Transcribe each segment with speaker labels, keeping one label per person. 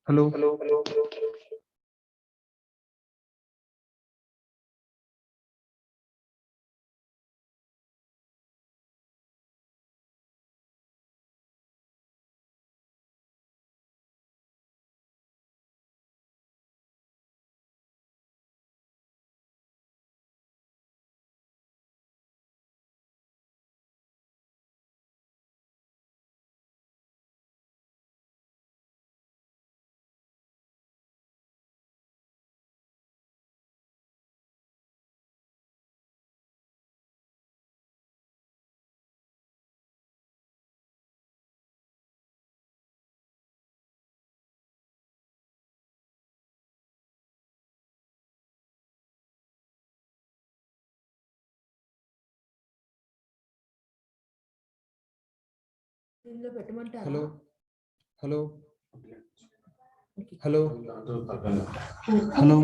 Speaker 1: Hello,
Speaker 2: దీనిలో పెట్టమంటారా?
Speaker 1: hello, hello,
Speaker 2: okay.
Speaker 1: hello,
Speaker 2: hello.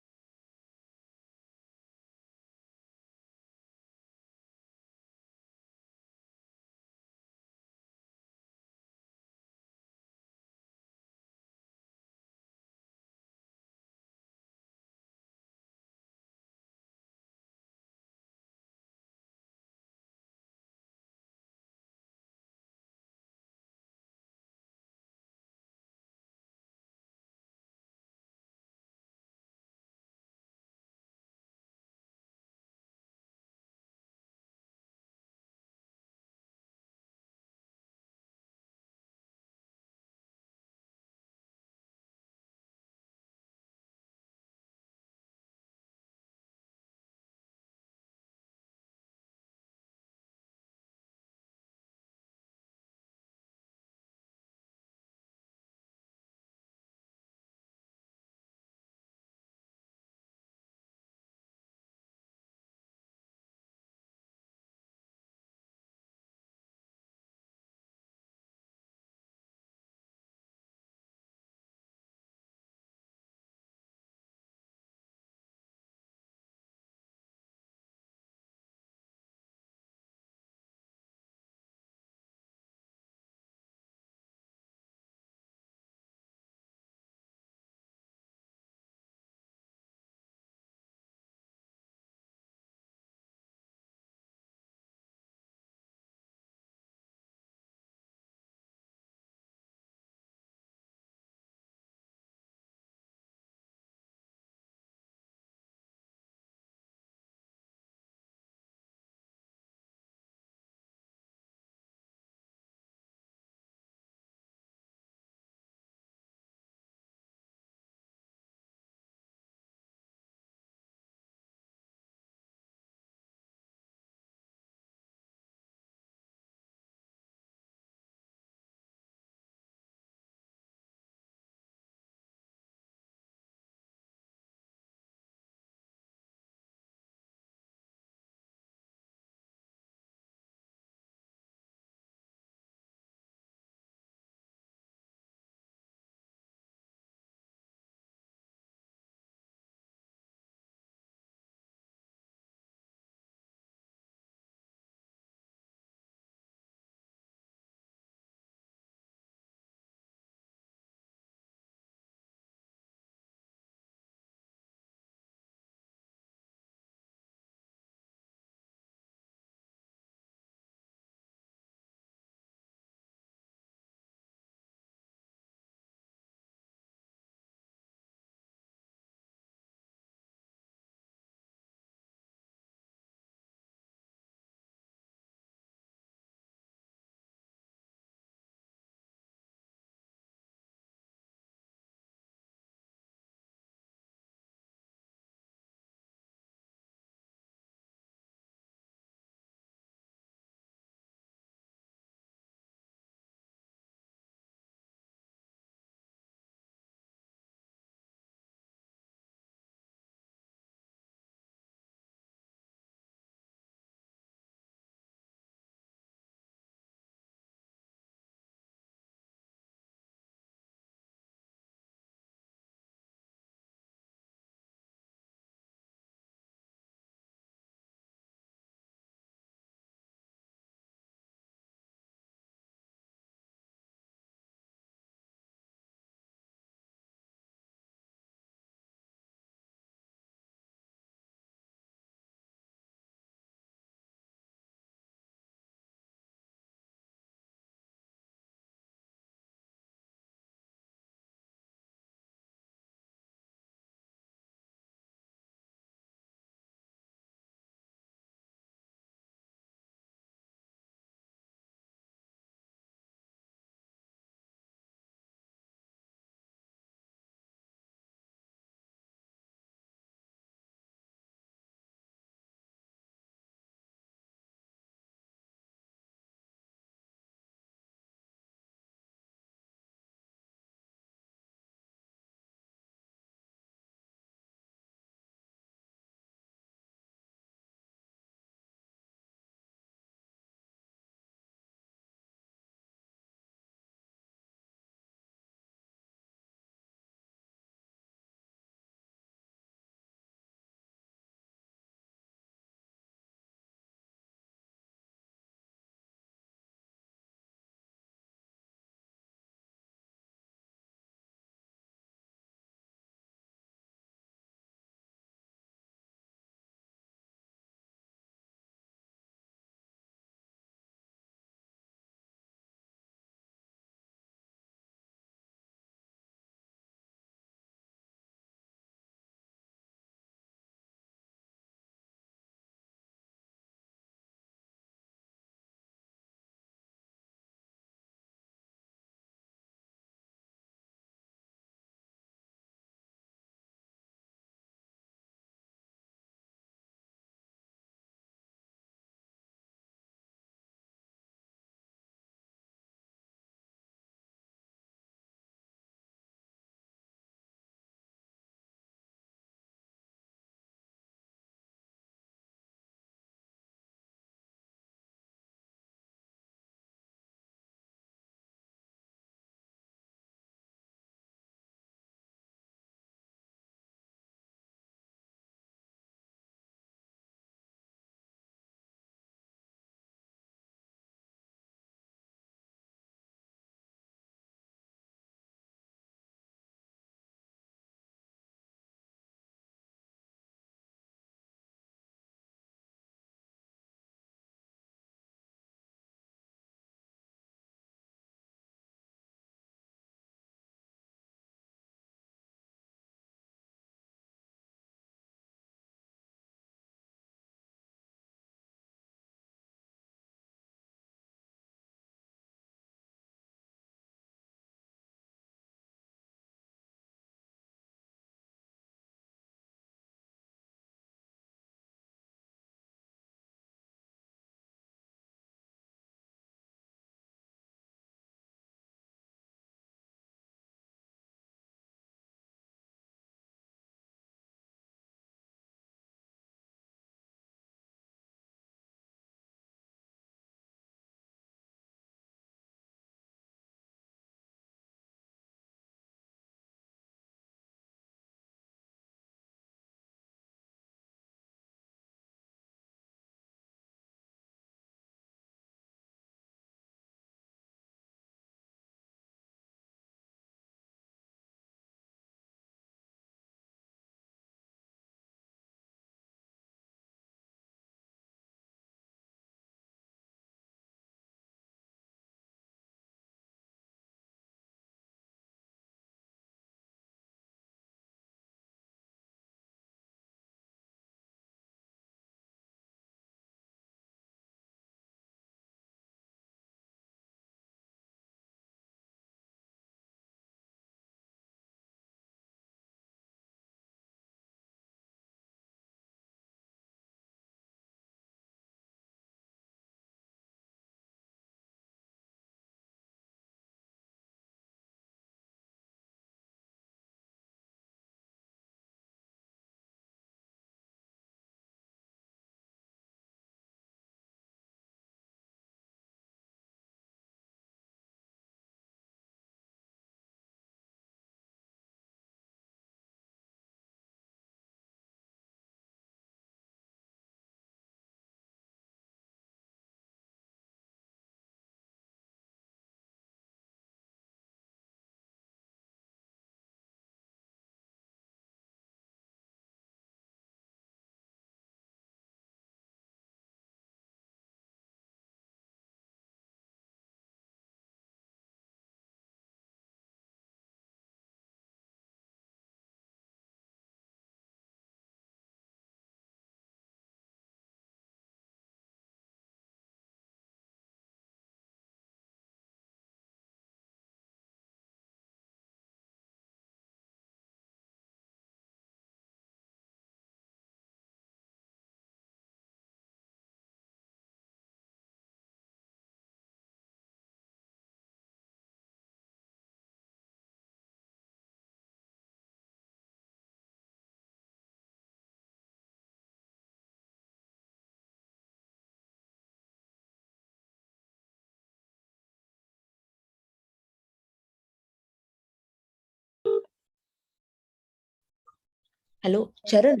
Speaker 1: Hello चरण।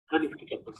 Speaker 2: हाँ दीप्ति क्या बोल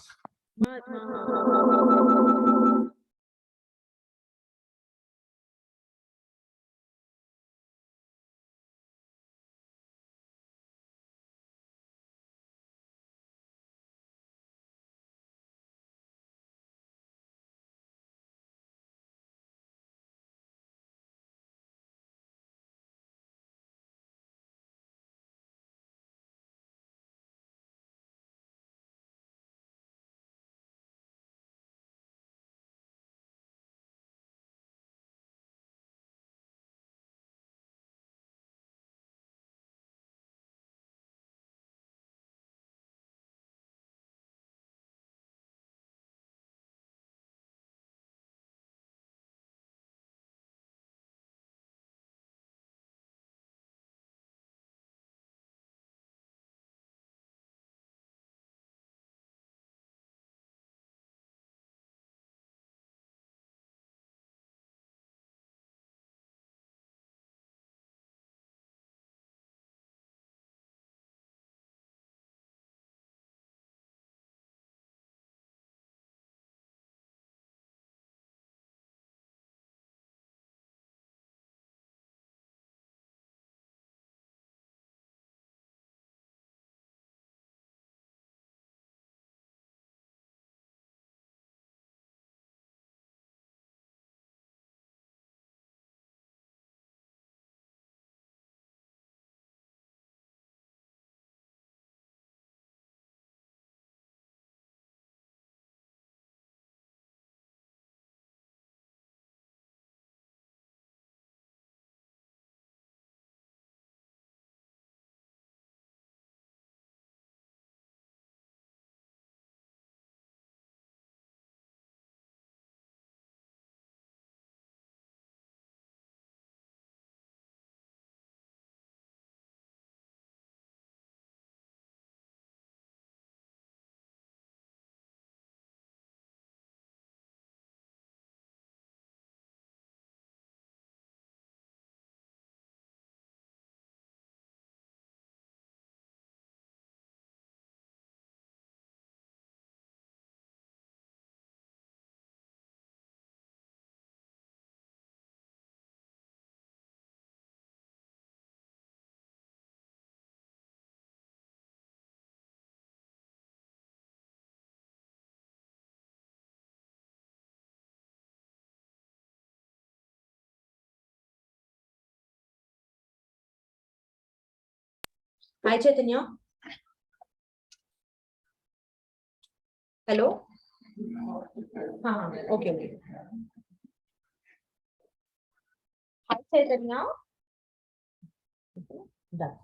Speaker 1: हाय चैतन्य। हेलो। हाँ हाँ ओके ओके। हाय चैतन्य। डन।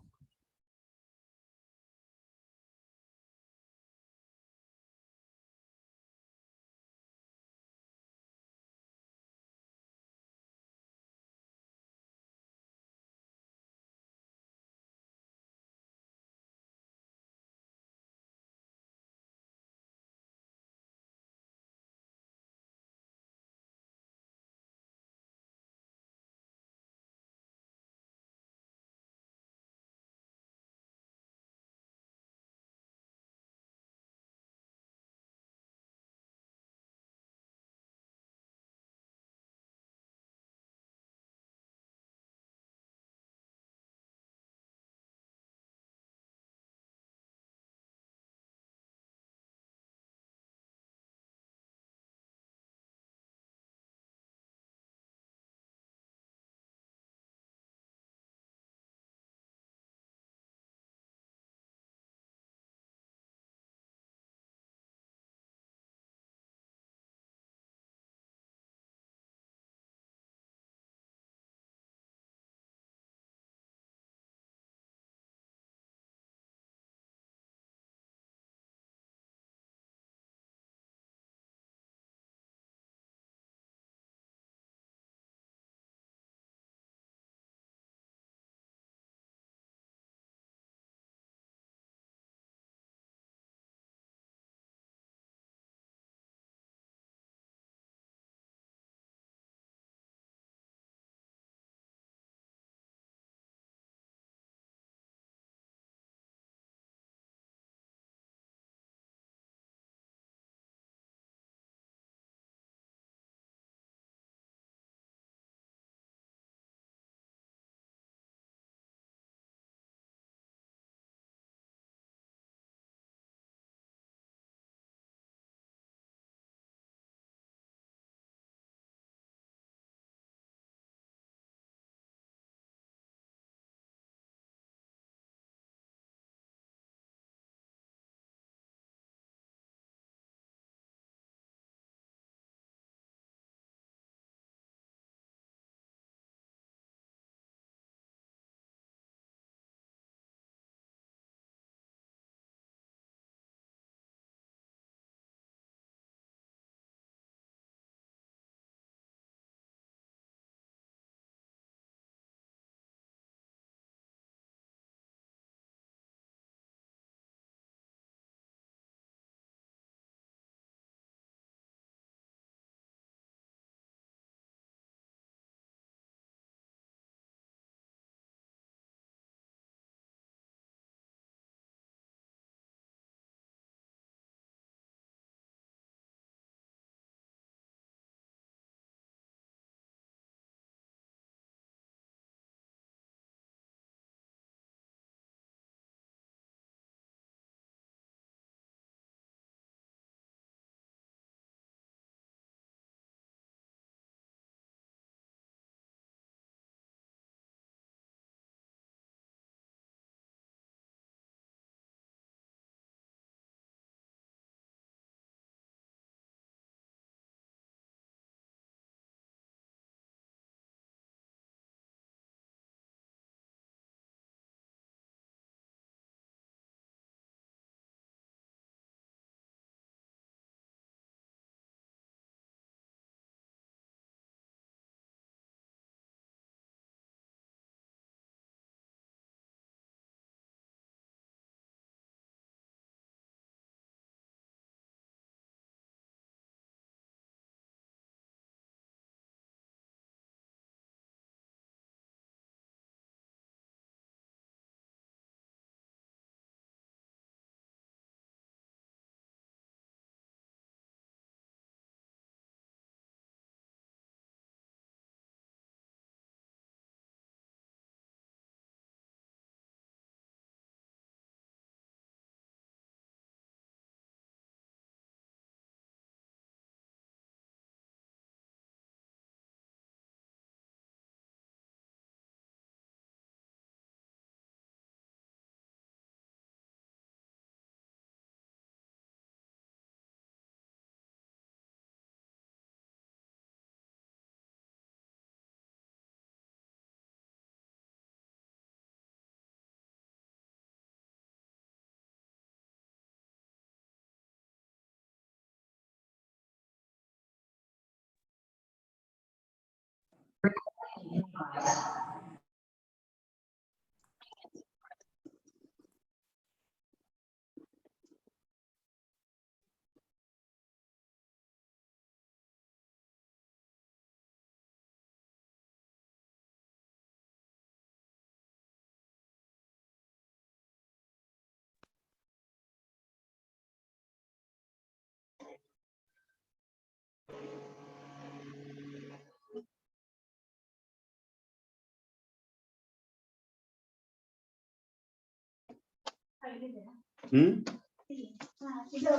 Speaker 3: ಇದು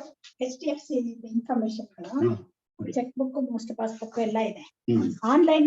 Speaker 3: HDFC information cheque book most pass book ಎಲ್ಲ ಇದೆ online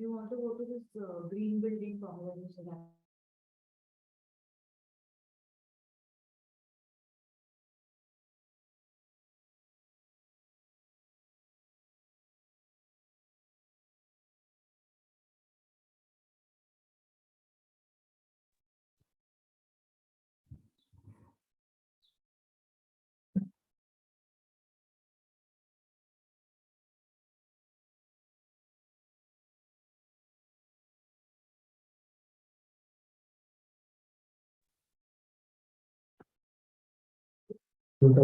Speaker 1: You want to go to this green building probably so that.
Speaker 4: Good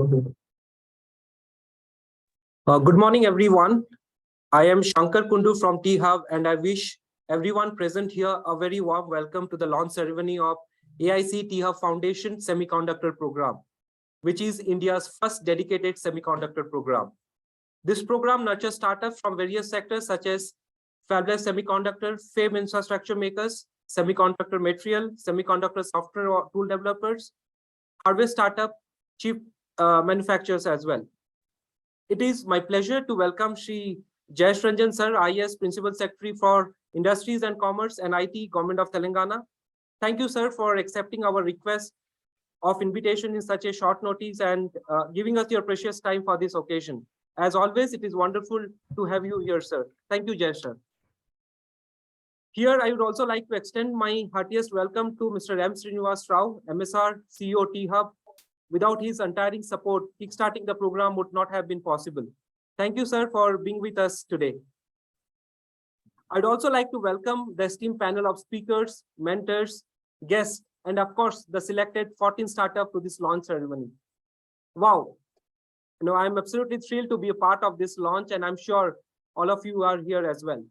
Speaker 4: morning, everyone. I am Shankar Kundu from T-Hub, and I wish everyone present here a very warm welcome to the launch ceremony of AIC T-Hub Foundation Semiconductor Program, which is India's first dedicated semiconductor program. This program nurtures startups from various sectors such as fabless semiconductor, fab infrastructure makers, semiconductor material, semiconductor software or tool developers, hardware startup, chip manufacturers as well. It is my pleasure to welcome Shri Jayesh Ranjan Sir, IAS Principal Secretary for Industries and Commerce and IT, Government of Telangana. Thank you, sir, for accepting our request of invitation in such a short notice and giving us your precious time for this occasion. As always, it is wonderful to have you here, sir. Thank you, Jayesh sir. Here, I would also like to extend my heartiest welcome to Mr. M. Srinivas Rao, MSR, CEO T-Hub, Without his untiring support, kickstarting the program would not have been possible. Thank you, sir, for being with us today. I'd also like to welcome the esteemed panel of speakers, mentors, guests, and of course, the selected 14 startups to this launch ceremony. Wow. I'm absolutely thrilled to be a part of this launch, and I'm sure all of you are here as well.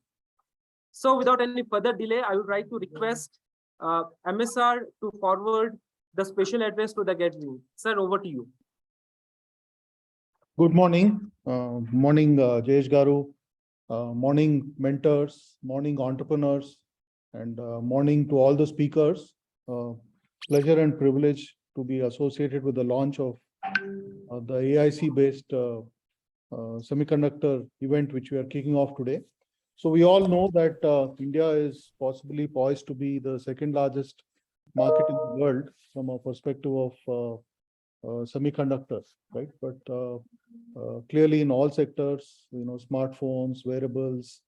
Speaker 4: So without any further delay, I would like to request MSR to forward the special address to the gathering. Sir, over to you.
Speaker 5: Good morning. Morning, Jayesh Garu. Morning, mentors. Morning, entrepreneurs. And morning to all the speakers. Pleasure and privilege to be associated with the launch of the AIC-based semiconductor event, which we are kicking off today. So we all know that India is possibly poised to be the second largest market in the world from a perspective of semiconductors, right? But clearly in all sectors, smartphones, wearables,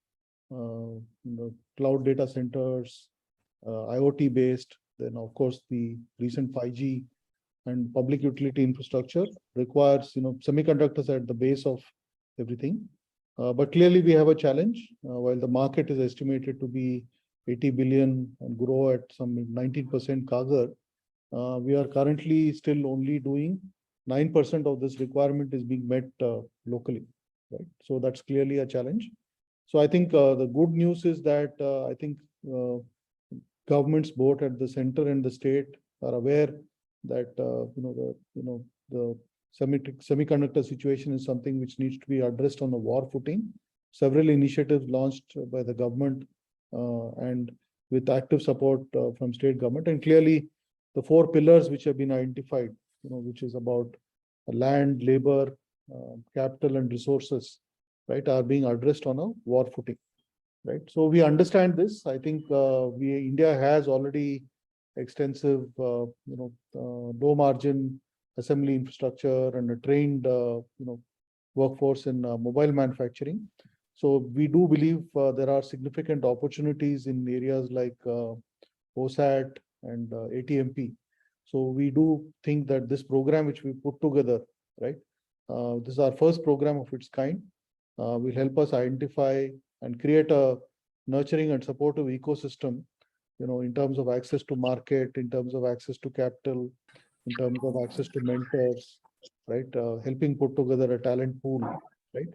Speaker 5: cloud data centers, IoT based, then of course the recent 5G and public utility infrastructure requires, semiconductors at the base of everything. But clearly we have a challenge. While the market is estimated to be 80 billion and grow at some 19% CAGR, we are currently still only doing 9% of this requirement is being met locally, right? So that's clearly a challenge. So I think the good news is that I think governments both at the center and the state are aware that the semiconductor situation is something which needs to be addressed on a war footing. Several initiatives launched by the government and with active support from state government, and clearly the 4 pillars which have been identified, which is about land, labor, capital, and resources, right, are being addressed on a war footing, right? So we understand this. I think India has already extensive, low margin assembly infrastructure and a trained, workforce in mobile manufacturing. So we do believe there are significant opportunities in areas like OSAT and ATMP. So we do think that this program which we put together, right, this is our first program of its kind, will help us identify and create a nurturing and supportive ecosystem, in terms of access to market, in terms of access to capital, in terms of access to mentors, right, helping put together a talent pool, right,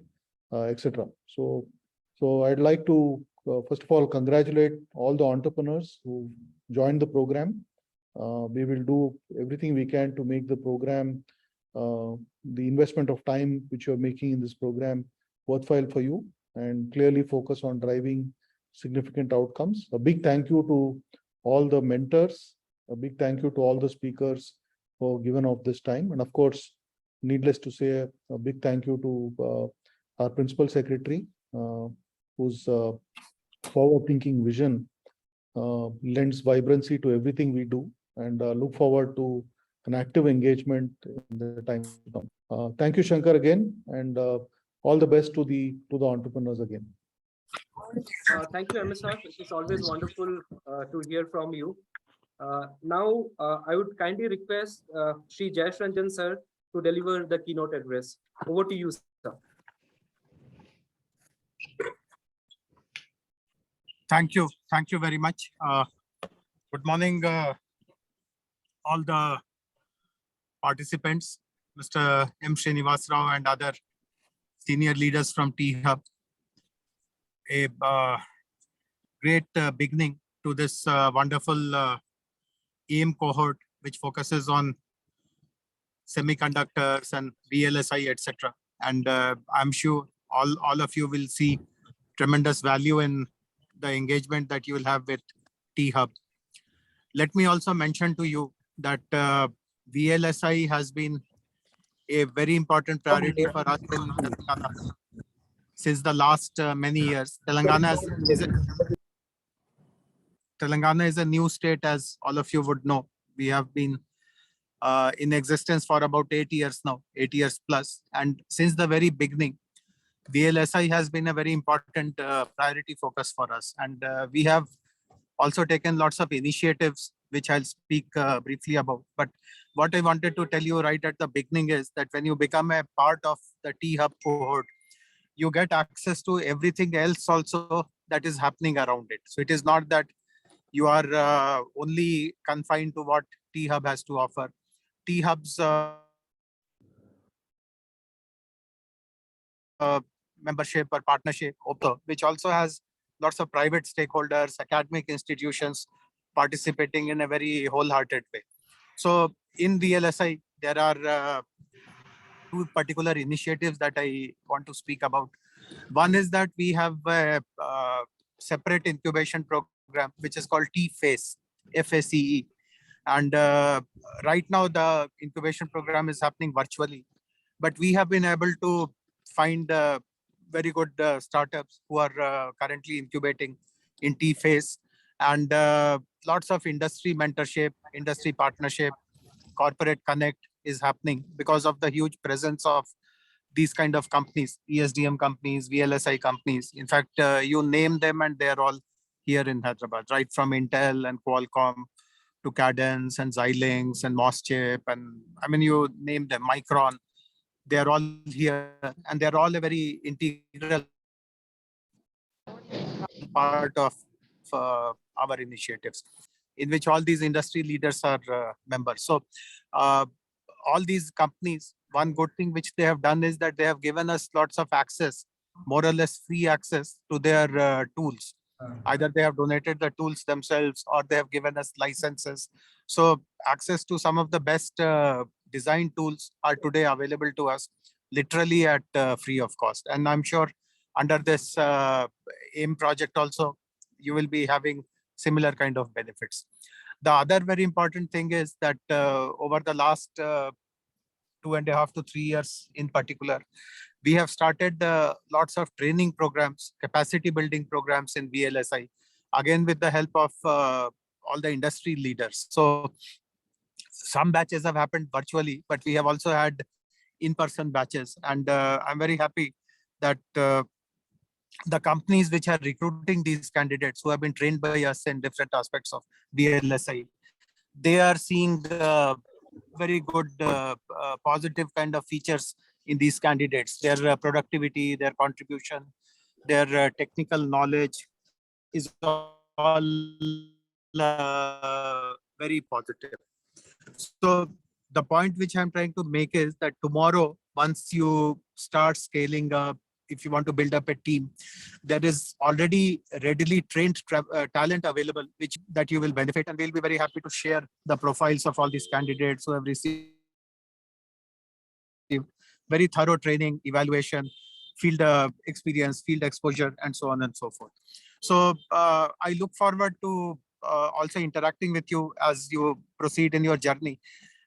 Speaker 5: etc. So I'd like to first of all congratulate all the entrepreneurs who joined the program. We will do everything we can to make the program, the investment of time which you're making in this program worthwhile for you, and clearly focus on driving significant outcomes. A big thank you to all the mentors, a big thank you to all the speakers for giving up this time. And of course, needless to say, a big thank you to our principal secretary, whose forward-thinking vision lends vibrancy to everything we do, and look forward to an active engagement in the time to come. Thank you, Shankar, again, and all the best to the entrepreneurs again.
Speaker 4: Thank you, MSR. It's always wonderful to hear from you. Now, I would kindly request Shri Jayesh Ranjan sir to deliver the keynote address. Over to you, sir.
Speaker 6: Thank you. Thank you very much. Good morning, all the participants, Mr. M. Srinivas Rao and other senior leaders from T-Hub. A great beginning to this wonderful AIM cohort, which focuses on semiconductors and VLSI, etc. And I'm sure all of you will see tremendous value in the engagement that you will have with T-Hub. Let me also mention to you that VLSI has been a very important priority for us in Telangana since the last many years. Telangana is a new state, as all of you would know. We have been in existence for about 8 years now, 8 years plus. And since the very beginning, VLSI has been a very important priority focus for us. And we have also taken lots of initiatives which I'll speak briefly about. But what I wanted to tell you right at the beginning is that when you become a part of the T-Hub cohort, you get access to everything else also that is happening around it. So it is not that you are only confined to what T-Hub has to offer. T-Hub's membership or partnership, which also has lots of private stakeholders, academic institutions participating in a very wholehearted way. So in VLSI, there are two particular initiatives that I want to speak about. One is that we have a separate incubation program, which is called T-FACE, FACE. And right now, the incubation program is happening virtually. But we have been able to find very good startups who are currently incubating in T-FACE. And lots of industry mentorship, industry partnership, corporate connect is happening because of the huge presence of these kind of companies, ESDM companies, VLSI companies. In fact, you name them and they're all here in Hyderabad, right from Intel and Qualcomm to Cadence and Xilinx and Moschip, and I mean, you name them, Micron, they're all here, and they're all a very integral part of our initiatives, in which all these industry leaders are members. So all these companies, one good thing which they have done is that they have given us lots of access, more or less free access to their tools. Either they have donated the tools themselves or they have given us licenses. So access to some of the best design tools are today available to us literally at free of cost. And I'm sure under this AIM project also, you will be having similar kind of benefits. The other very important thing is that over the last 2.5 to 3 years in particular, we have started lots of training programs, capacity building programs in VLSI, again with the help of all the industry leaders. So some batches have happened virtually, but we have also had in-person batches. And I'm very happy that the companies which are recruiting these candidates who have been trained by us in different aspects of VLSI, they are seeing very good positive kind of features in these candidates. Their productivity, their contribution, their technical knowledge is all very positive. So the point which I'm trying to make is that tomorrow, once you start scaling up, if you want to build up a team, there is already readily trained talent available, which that you will benefit. And we'll be very happy to share the profiles of all these candidates who have received very thorough training, evaluation, field experience, field exposure, and so on and so forth. So I look forward to also interacting with you as you proceed in your journey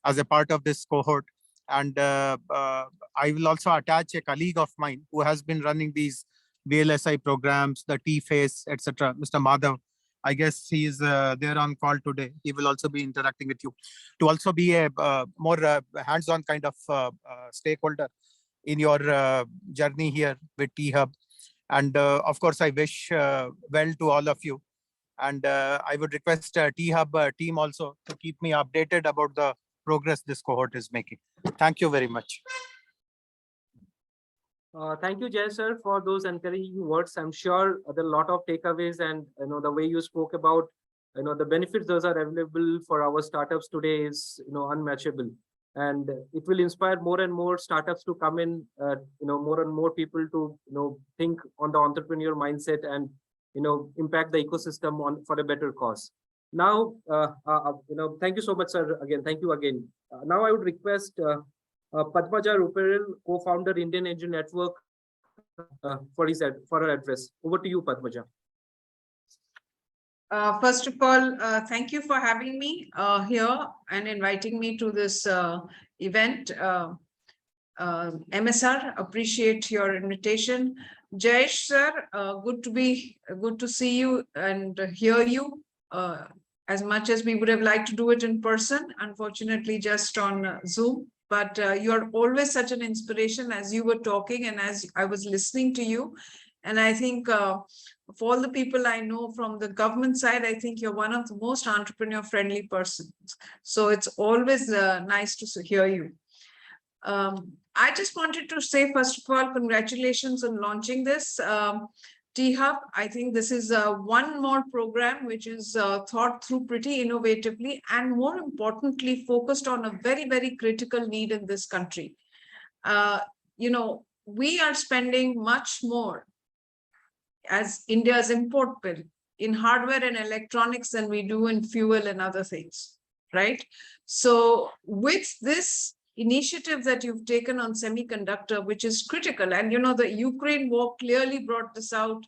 Speaker 6: as a part of this cohort. And I will also attach a colleague of mine who has been running these VLSI programs, the T-FACE, etc., Mr. Madhav. I guess he is there on call today. He will also be interacting with you to also be a more hands-on kind of stakeholder in your journey here with T-Hub. And of course, I wish well to all of you. And I would request T-Hub team also to keep me updated about the progress this cohort is making. Thank you very much.
Speaker 4: Thank you, Jay sir, for those encouraging words. I'm sure there are a lot of takeaways, and the way you spoke about the benefits those are available for our startups today is unmatchable, and it will inspire more and more startups to come in, more and more people to think on the entrepreneur mindset and impact the ecosystem for a better cause. Now, thank you so much, sir. Again, thank you again. Now I would request Padmaja Ruparel, co-founder Indian Engine Network, for her address. Over to you, Padmaja.
Speaker 7: First of all, thank you for having me here and inviting me to this event. MSR, appreciate your invitation. Jayesh sir, good to see you and hear you. As much as we would have liked to do it in person, unfortunately just on Zoom. But you're always such an inspiration as you were talking and as I was listening to you. And I think of all the people I know from the government side, I think you're one of the most entrepreneur-friendly persons. So it's always nice to hear you. I just wanted to say, first of all, congratulations on launching this T-Hub. I think this is one more program which is thought through pretty innovatively and more importantly, focused on a very, very critical need in this country. You know, we are spending much more as India's import bill in hardware and electronics than we do in fuel and other things, right? So with this initiative that you've taken on semiconductor, which is critical, and you know, the Ukraine war clearly brought this out,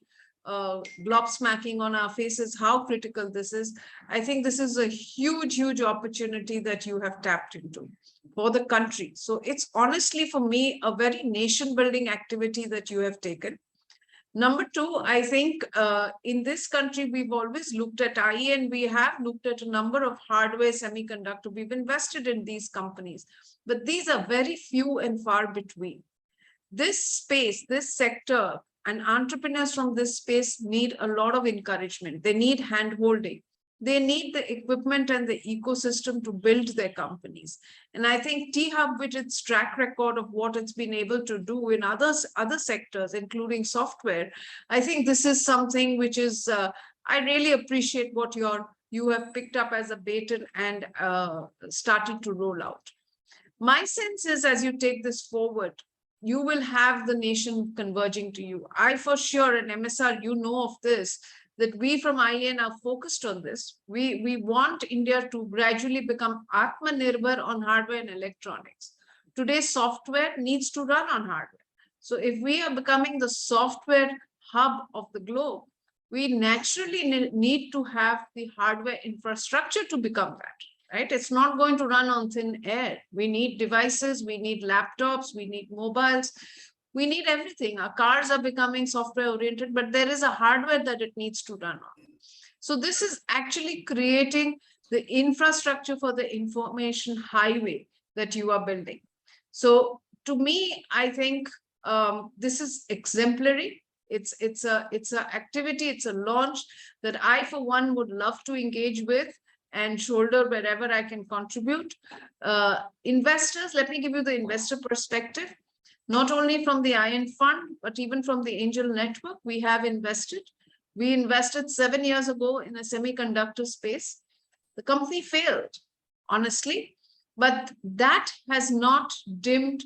Speaker 7: gobsmacking on our faces, how critical this is. I think this is a huge, huge opportunity that you have tapped into for the country. So it's honestly, for me, a very nation building activity that you have taken. Number two, I think in this country, we've always looked at IE and we have looked at a number of hardware semiconductor. We've invested in these companies, but these are very few and far between. This space, this sector, and entrepreneurs from this space need a lot of encouragement. They need hand-holding. They need the equipment and the ecosystem to build their companies. And I think T-Hub, with its track record of what it's been able to do in other sectors, including software, I think this is something which is, I really appreciate what you have picked up as a baton and started to roll out. My sense is, as you take this forward, you will have the nation converging to you. I for sure, and MSR, you know of this, that we from IAN are focused on this. We want India to gradually become Atmanirbhar on hardware and electronics. Today, software needs to run on hardware. So if we are becoming the software hub of the globe, we naturally need to have the hardware infrastructure to become that, right? It's not going to run on thin air. We need devices, we need laptops, we need mobiles. We need everything. Our cars are becoming software oriented, but there is a hardware that it needs to run on. So this is actually creating the infrastructure for the information highway that you are building. So to me, I think this is exemplary. It's a activity, it's a launch that I, for one, would love to engage with and shoulder wherever I can contribute. Investors, let me give you the investor perspective. Not only from the IAN fund, but even from the angel network, we have invested. We invested 7 years ago in a semiconductor space. The company failed, honestly, but that has not dimmed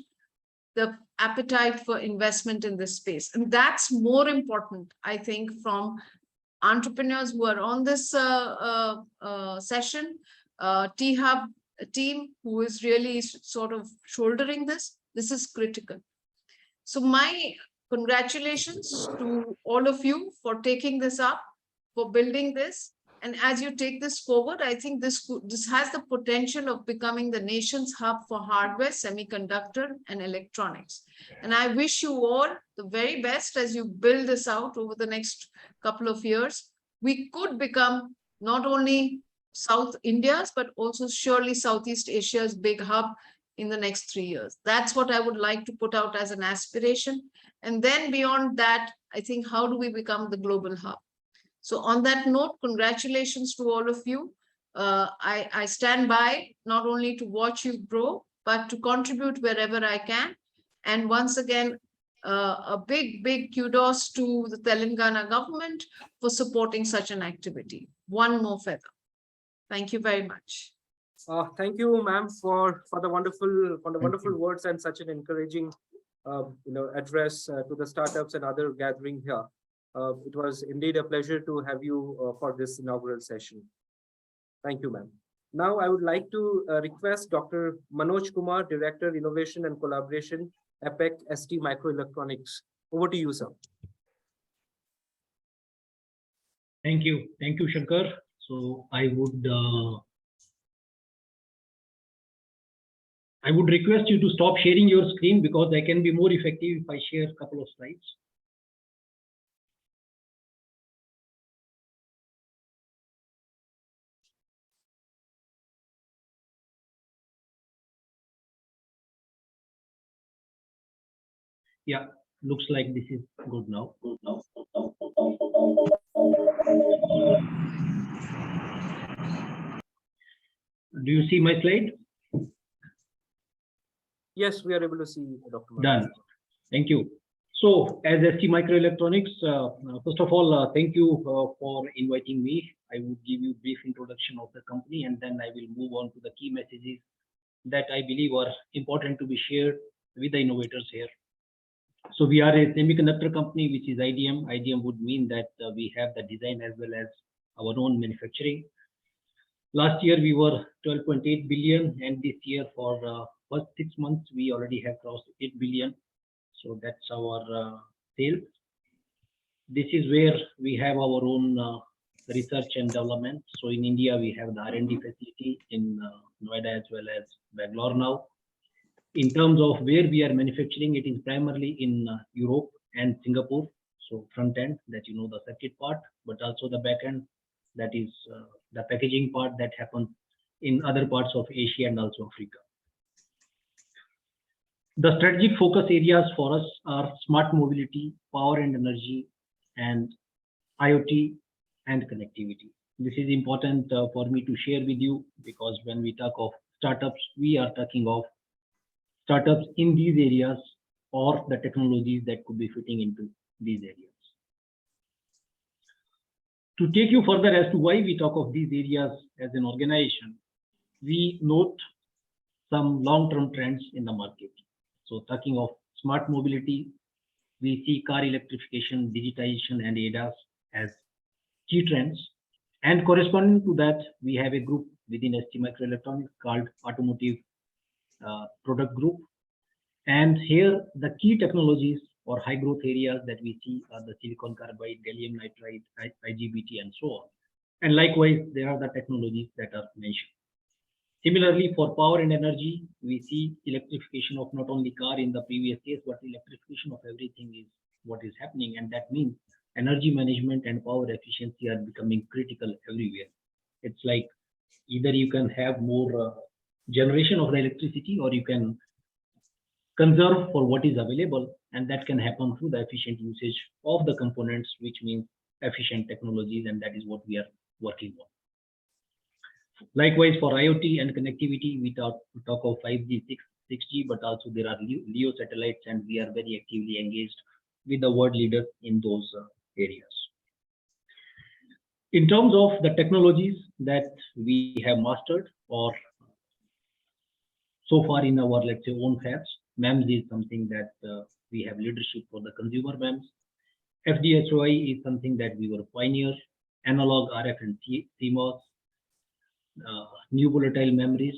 Speaker 7: the appetite for investment in this space. And that's more important, I think, from entrepreneurs who are on this session, T-Hub team who is really sort of shouldering this. This is critical. So my congratulations to all of you for taking this up, for building this. And as you take this forward, I think this has the potential of becoming the nation's hub for hardware, semiconductor, and electronics. And I wish you all the very best as you build this out over the next couple of years. We could become not only South India's, but also surely Southeast Asia's big hub in the next 3 years. That's what I would like to put out as an aspiration. And then beyond that, I think, how do we become the global hub? So on that note, congratulations to all of you. I stand by not only to watch you grow, but to contribute wherever I can. And once again, a big, big kudos to the Telangana government for supporting such an activity. One more feather. Thank you very much.
Speaker 4: Thank you, ma'am, for the wonderful words and such an encouraging address to the startups and other gathering here. It was indeed a pleasure to have you for this inaugural session. Thank you, ma'am. Now I would like to request Dr. Manoj Kumar, Director, Innovation and Collaboration, APEC ST Microelectronics. Over to you, sir.
Speaker 2: Thank you, Shankar. So I would request you to stop sharing your screen because I can be more effective if I share a couple of slides. Yeah, looks like this is good now. Do you see my slide?
Speaker 4: Yes, we are able to see Dr. Manohar.
Speaker 2: Done. Thank you. So as ST Microelectronics, first of all, thank you for inviting me. I would give you a brief introduction of the company, and then I will move on to the key messages that I believe are important to be shared with the innovators here. So we are a semiconductor company, which is IDM. IDM would mean that we have the design as well as our own manufacturing. Last year we were 12.8 billion, and this year for first 6 months we already have crossed 8 billion. So that's our sales. This is where we have our own research and development. So in India we have the R&D facility in Noida as well as Bangalore now. In terms of where we are manufacturing, it is primarily in Europe and Singapore. So front end, that you know, the circuit part, but also the back end, that is the packaging part that happens in other parts of Asia and also Africa. The strategic focus areas for us are smart mobility, power and energy, and IoT and connectivity. This is important for me to share with you, because when we talk of startups, we are talking of startups in these areas or the technologies that could be fitting into these areas. To take you further as to why we talk of these areas as an organization, we note some long-term trends in the market. So talking of smart mobility, we see car electrification, digitization, and ADAS as key trends. And corresponding to that, we have a group within ST Microelectronics called Automotive Product Group. And here the key technologies or high growth areas that we see are the silicon carbide, gallium nitride, IGBT, and so on. And likewise, there are the technologies that are mentioned. Similarly, for power and energy, we see electrification of not only car in the previous case, but electrification of everything is what is happening. And that means energy management and power efficiency are becoming critical everywhere. It's like either you can have more generation of the electricity, or you can conserve for what is available, and that can happen through the efficient usage of the components, which means efficient technologies, and that is what we are working on. Likewise, for IoT and connectivity, we talk of 5G, 6G, but also there are LEO satellites, and we are very actively engaged with the world leaders in those areas. In terms of the technologies that we have mastered, or so far in our, let's say, own fabs, MEMS is something that we have leadership for the consumer MEMS. FD-SOI is something that we were pioneers. Analog, RF, and CMOS, new volatile memories,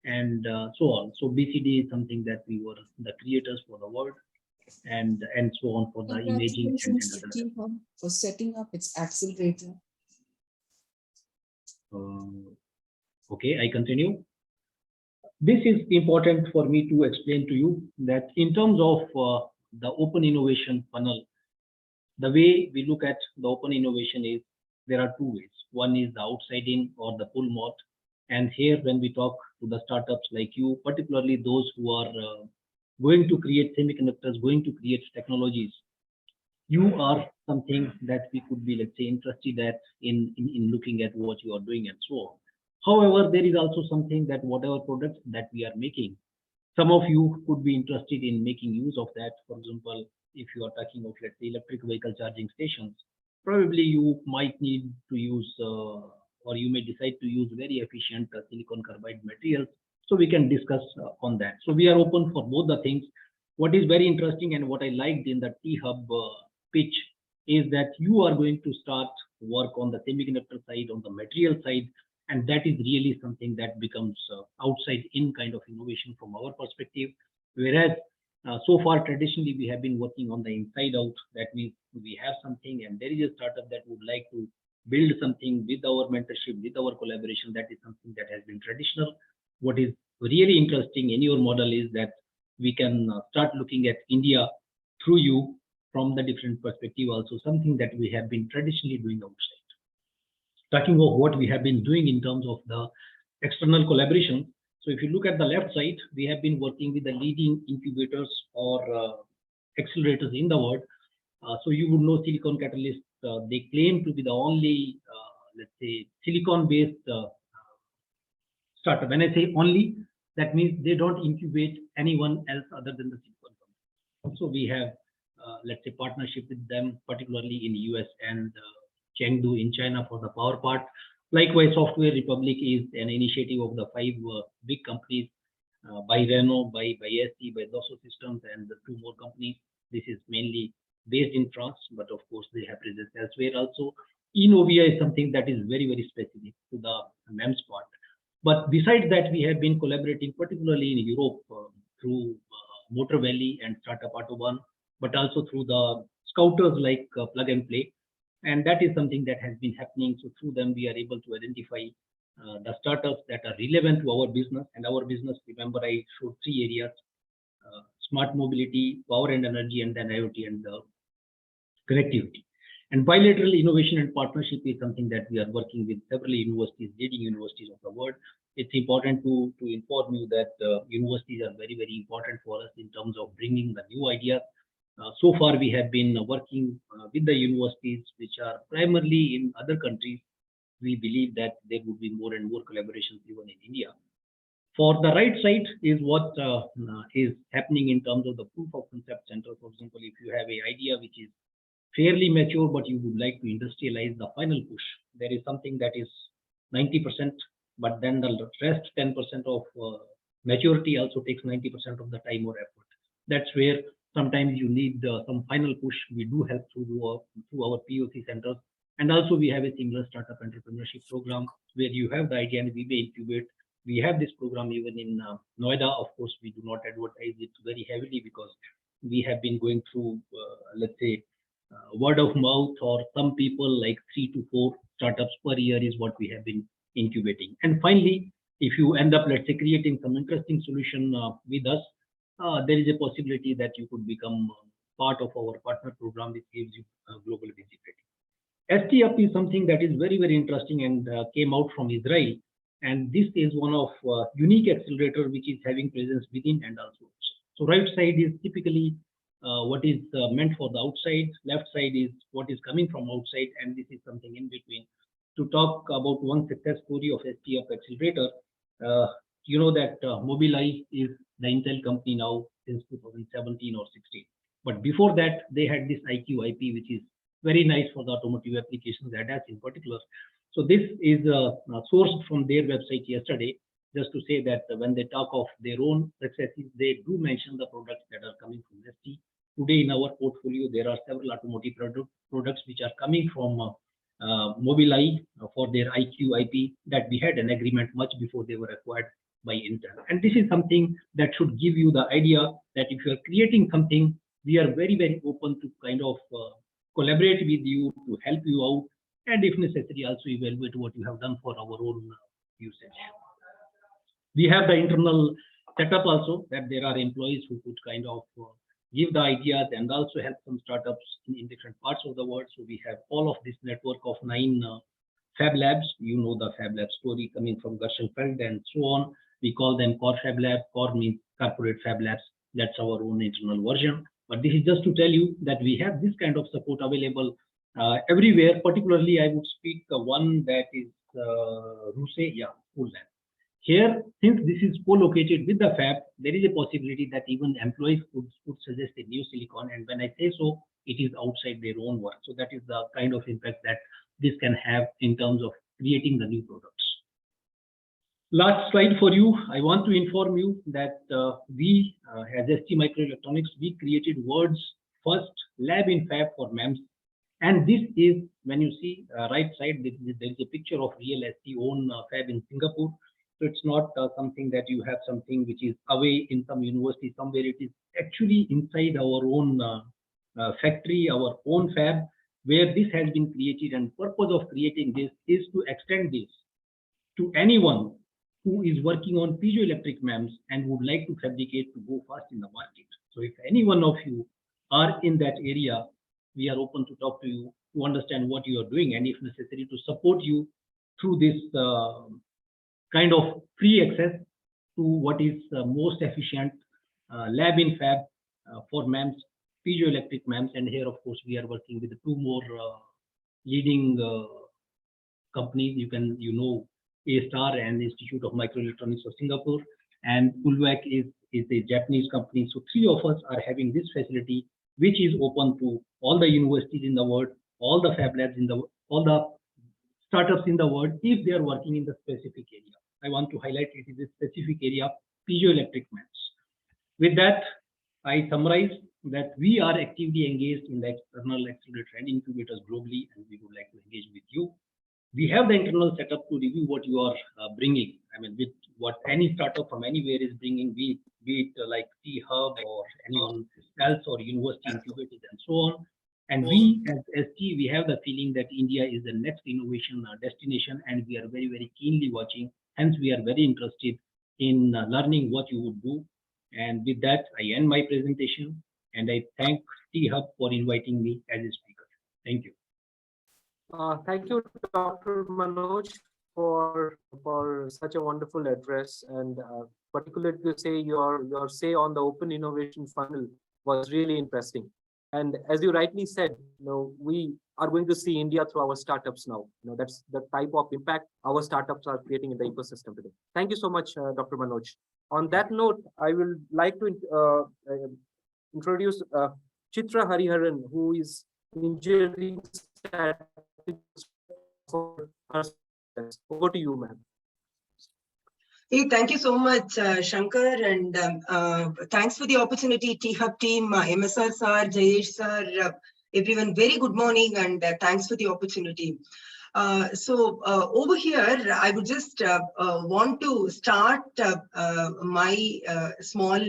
Speaker 2: and so on. So BCD is something that we were the creators for the world, and so on for the imaging.
Speaker 8: Congratulations to T-Hub for setting up its accelerator.
Speaker 2: Okay, I continue. This is important for me to explain to you that in terms of the open innovation funnel, the way we look at the open innovation is there are two ways. One is the outside in, or the pull mode. And here, when we talk to the startups like you, particularly those who are going to create semiconductors, going to create technologies, you are something that we could be, let's say, interested at in looking at what you are doing and so on. However, there is also something that whatever products that we are making, some of you could be interested in making use of that. For example, if you are talking of, let's say, electric vehicle charging stations, probably you might need to use, or you may decide to use very efficient silicon carbide materials. So we can discuss on that. So we are open for both the things. What is very interesting and what I liked in the T-Hub pitch is that you are going to start work on the semiconductor side, on the material side, and that is really something that becomes outside in kind of innovation from our perspective. Whereas so far, traditionally, we have been working on the inside out. That means we have something and there is a startup that would like to build something with our mentorship, with our collaboration. That is something that has been traditional. What is really interesting in your model is that we can start looking at India through you from the different perspective, also something that we have been traditionally doing outside. Talking of what we have been doing in terms of the external collaboration. So if you look at the left side, we have been working with the leading incubators or accelerators in the world. So you would know Silicon Catalyst they claim to be the only, let's say, silicon-based startup. When I say only, that means they don't incubate anyone else other than the silicon company. So we have, let's say, partnership with them, particularly in US and Chengdu in China for the power part. Likewise, Software Republic is an initiative of the 5 big companies by Renault, by AIC, by Dassault Systems, and the 2 more companies. This is mainly based in France, but of course they have presence elsewhere also. Innovia is something that is very, very specific to the MEMS part. But besides that, we have been collaborating, particularly in Europe, through Motor Valley and Startup Autobahn, but also through the scouters like Plug and Play. And that is something that has been happening. So through them, we are able to identify the startups that are relevant to our business. And our business, remember, I showed 3 areas: smart mobility, power and energy, and then IoT and connectivity. And bilateral innovation and partnership is something that we are working with several universities, leading universities of the world. It's important to inform you that universities are very, very important for us in terms of bringing the new ideas. So far, we have been working with the universities, which are primarily in other countries. We believe that there would be more and more collaborations even in India. For the right side is what is happening in terms of the proof of concept center. For example, if you have an idea which is fairly mature, but you would like to industrialize the final push, there is something that is 90%, but then the rest 10% of maturity also takes 90% of the time or effort. That's where sometimes you need some final push. We do help through our POC centers. And also we have a similar startup entrepreneurship program where you have the idea and we may incubate. We have this program even in Noida. Of course, we do not advertise it very heavily because we have been going through, let's say, word of mouth, or some people like 3 to 4 startups per year is what we have been incubating. And finally, if you end up, let's say, creating some interesting solution with us, there is a possibility that you could become part of our partner program, which gives you global visibility. STUP is something that is very, very interesting and came out from Israel. And this is one of unique accelerator which is having presence within and also. So right side is typically what is meant for the outside, left side is what is coming from outside, and this is something in between. To talk about one success story of STUP accelerator, you know that Mobileye is the Intel company now since 2017 or 16. But before that, they had this IQ IP, which is very nice for the automotive applications, ADAS in particular. So this is sourced from their website yesterday, just to say that when they talk of their own successes, they do mention the products that are coming from ST. Today in our portfolio, there are several automotive products which are coming from Mobileye for their IQ IP that we had an agreement much before they were acquired by Intel. And this is something that should give you the idea that if you are creating something, we are very, very open to kind of collaborate with you to help you out, and if necessary, also evaluate what you have done for our own usage. We have the internal setup also, that there are employees who could kind of give the ideas and also help some startups in different parts of the world. So we have all of this network of 9 Fab Labs. You know the Fab Lab story coming from Gershenfeld and so on. We call them Core Fab Lab. Core means corporate Fab Labs. That's our own internal version. But this is just to tell you that we have this kind of support available everywhere. Particularly, I would speak one that is School Lab. Here, since this is co-located with the fab, there is a possibility that even employees could suggest a new silicon. And when I say so, it is outside their own work. So that is the kind of impact that this can have in terms of creating the new products. Last slide for you. I want to inform you that we, as ST Microelectronics, we created world's first lab in fab for MEMS. And this is, when you see right side, there is a picture of real ST own fab in Singapore. So it's not something that you have something which is away in some university somewhere. It is actually inside our own factory, our own fab, where this has been created. And purpose of creating this is to extend this to anyone who is working on piezoelectric MEMS and would like to fabricate to go fast in the market. So if any one of you are in that area, we are open to talk to you to understand what you are doing, and if necessary to support you through this kind of free access to what is most efficient lab in fab for MEMS, piezoelectric MEMS. And here, of course, we are working with 2 more leading companies. You know A-Star and Institute of Microelectronics of Singapore, and Ulvac is a Japanese company. So 3 of us are having this facility, which is open to all the universities in the world, all the fab labs all the startups in the world, if they are working in the specific area. I want to highlight it is a specific area, piezoelectric maps. With that, I summarize that we are actively engaged in the external accelerator and incubators globally, and we would like to engage with you. We have the internal setup to review what you are bringing. I mean, with what any startup from anywhere is bringing, be it like T-Hub or anyone else or university incubators and so on. And we as ST, we have the feeling that India is the next innovation destination, and we are very, very keenly watching. Hence, we are very interested in learning what you would do. And with that, I end my presentation, and I thank T-Hub for inviting me as a speaker. Thank you.
Speaker 4: Thank you, Dr. Manoj, for such a wonderful address, and particularly to say your say on the open innovation funnel was really interesting. And as you rightly said, we are going to see India through our startups now. That's the type of impact our startups are creating in the ecosystem today. Thank you so much, Dr. Manoj. On that note, I will like to introduce Chitra Hariharan, who is engineering for us. Over to you, ma'am.
Speaker 9: Hey, thank you so much, Shankar, and thanks for the opportunity, T-Hub team, MSR sir, Jayesh sir, everyone, very good morning, and thanks for the opportunity. Over here, I would just want to start my small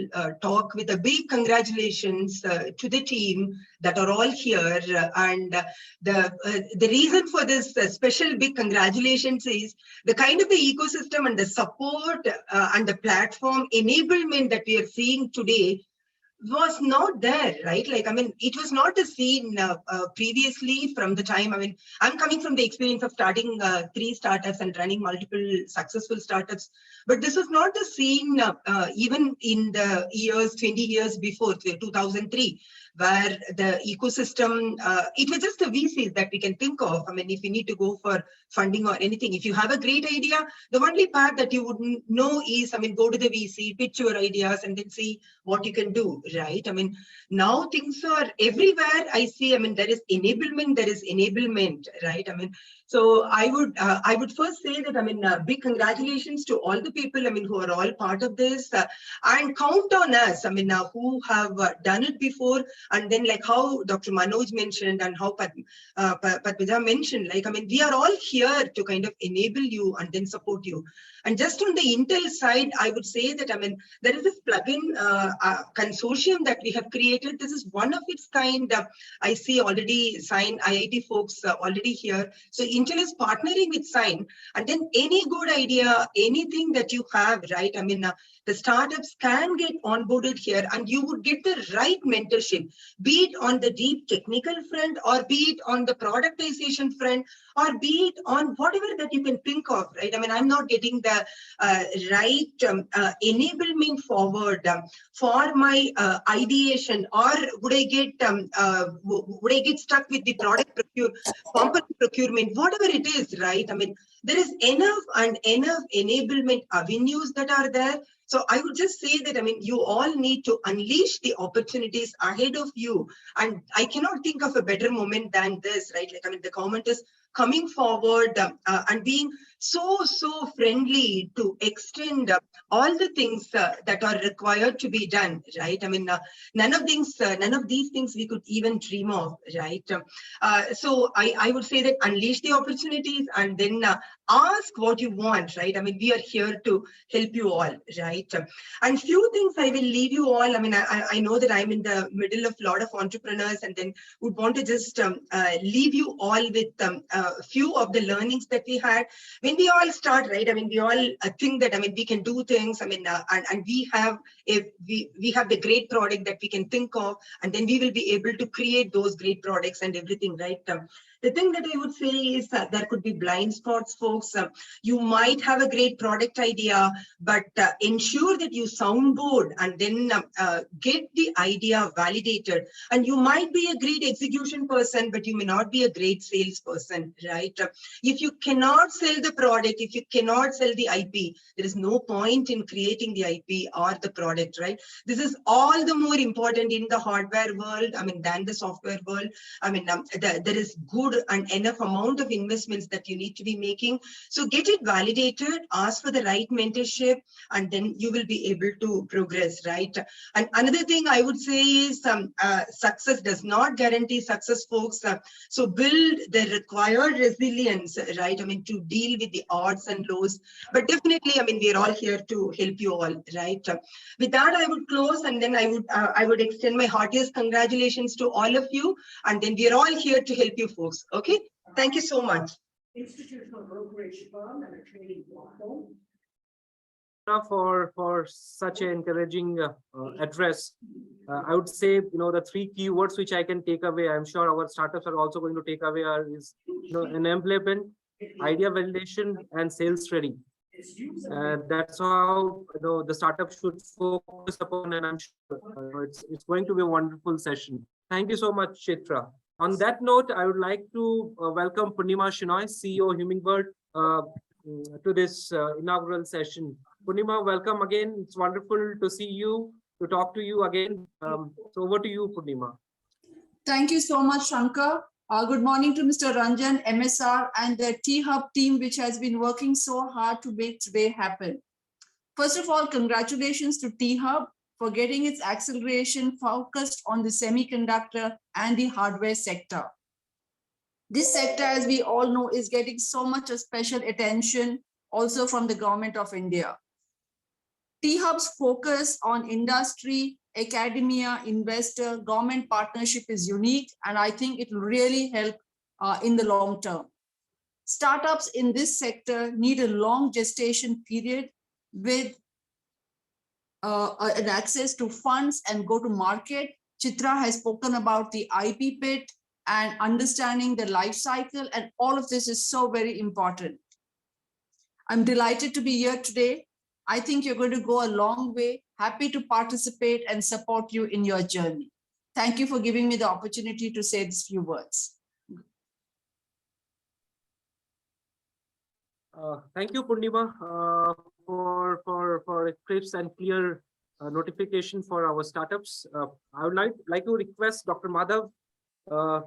Speaker 9: talk with a big congratulations to the team that are all here. And the reason for this special big congratulations is the kind of the ecosystem and the support and the platform enablement that we are seeing today was not there, right? Like, I mean, it was not a scene previously from the time, I mean, I'm coming from the experience of starting 3 startups and running multiple successful startups, but this was not the scene even in the years, 20 years before, 2003, where the ecosystem, it was just the VCs that we can think of. I mean, if you need to go for funding or anything, if you have a great idea, the only path that you would know is, I mean, go to the VC, pitch your ideas, and then see what you can do, right? I mean, now things are everywhere. I see, I mean, there is enablement, right? I mean, so I would first say that, I mean, big congratulations to all the people, I mean, who are all part of this, and count on us, I mean, who have done it before, and then like how Dr. Manoj mentioned and how Padmija mentioned, like, I mean, we are all here to kind of enable you and then support you. And just on the Intel side, I would say that, I mean, there is this plugin consortium that we have created. This is one of its kind. I see already Sign IIT folks already here. So Intel is partnering with Sign, and then any good idea, anything that you have, right? I mean, the startups can get onboarded here, and you would get the right mentorship, be it on the deep technical front, or be it on the productization front, or be it on whatever that you can think of, right? I mean, I'm not getting the right enablement forward for my ideation, or would I get stuck with the product component procurement, whatever it is, right? I mean, there is enough enablement avenues that are there. So I would just say that, I mean, you all need to unleash the opportunities ahead of you. And I cannot think of a better moment than this, right? Like, I mean, the government is coming forward and being so friendly to extend all the things that are required to be done, right? I mean, none of these things we could even dream of, right? So I would say that unleash the opportunities, and then ask what you want, right? I mean, we are here to help you all, right? And few things I will leave you all. I mean, I know that I'm in the middle of a lot of entrepreneurs, and then would want to just leave you all with a few of the learnings that we had when we all start, right? I mean, we all think that, I mean, we can do things. I mean, and we have the great product that we can think of, and then we will be able to create those great products and everything, right? The thing that I would say is that there could be blind spots, folks. You might have a great product idea, but ensure that you soundboard and then get the idea validated. And you might be a great execution person, but you may not be a great salesperson, right? If you cannot sell the product, if you cannot sell the IP, there is no point in creating the IP or the product, right? This is all the more important in the hardware world, I mean, than the software world. I mean, there is good and enough amount of investments that you need to be making. So get it validated, ask for the right mentorship, and then you will be able to progress, right? And another thing I would say is success does not guarantee success, folks. So build the required resilience, right? I mean, to deal with the odds and lows. But definitely, I mean, we're all here to help you all, right? With that, I would close, and then I would extend my heartiest congratulations to all of you. And then we're all here to help you folks. Okay. Thank you so much.
Speaker 3: Institutional brokerage firm and a trading platform.
Speaker 4: For such an encouraging address. I would say, the three keywords which I can take away, I'm sure our startups are also going to take away is, enablement, idea validation, and sales ready. That's how the startup should focus upon, and I'm sure it's going to be a wonderful session. Thank you so much, Chitra. On that note, I would like to welcome Purnima Shenoy, CEO Hummingbird, to this inaugural session. Purnima, welcome again. It's wonderful to see you, to talk to you again. So over to you, Purnima.
Speaker 8: Thank you so much, Shankar. Good morning to Mr. Ranjan, MSR, and the T-Hub team, which has been working so hard to make today happen. First of all, congratulations to T-Hub for getting its acceleration focused on the semiconductor and the hardware sector. This sector, as we all know, is getting so much of special attention also from the government of India. T-Hub's focus on industry, academia, investor, government partnership is unique, and I think it will really help in the long term. Startups in this sector need a long gestation period with an access to funds and go to market. Chitra has spoken about the IP pit and understanding the life cycle, and all of this is so very important. I'm delighted to be here today. I think you're going to go a long way. Happy to participate and support you in your journey. Thank you for giving me the opportunity to say these few words.
Speaker 4: Thank you, Purnima, for a crisp and clear notification for our startups. I would like to request Dr. Madhav for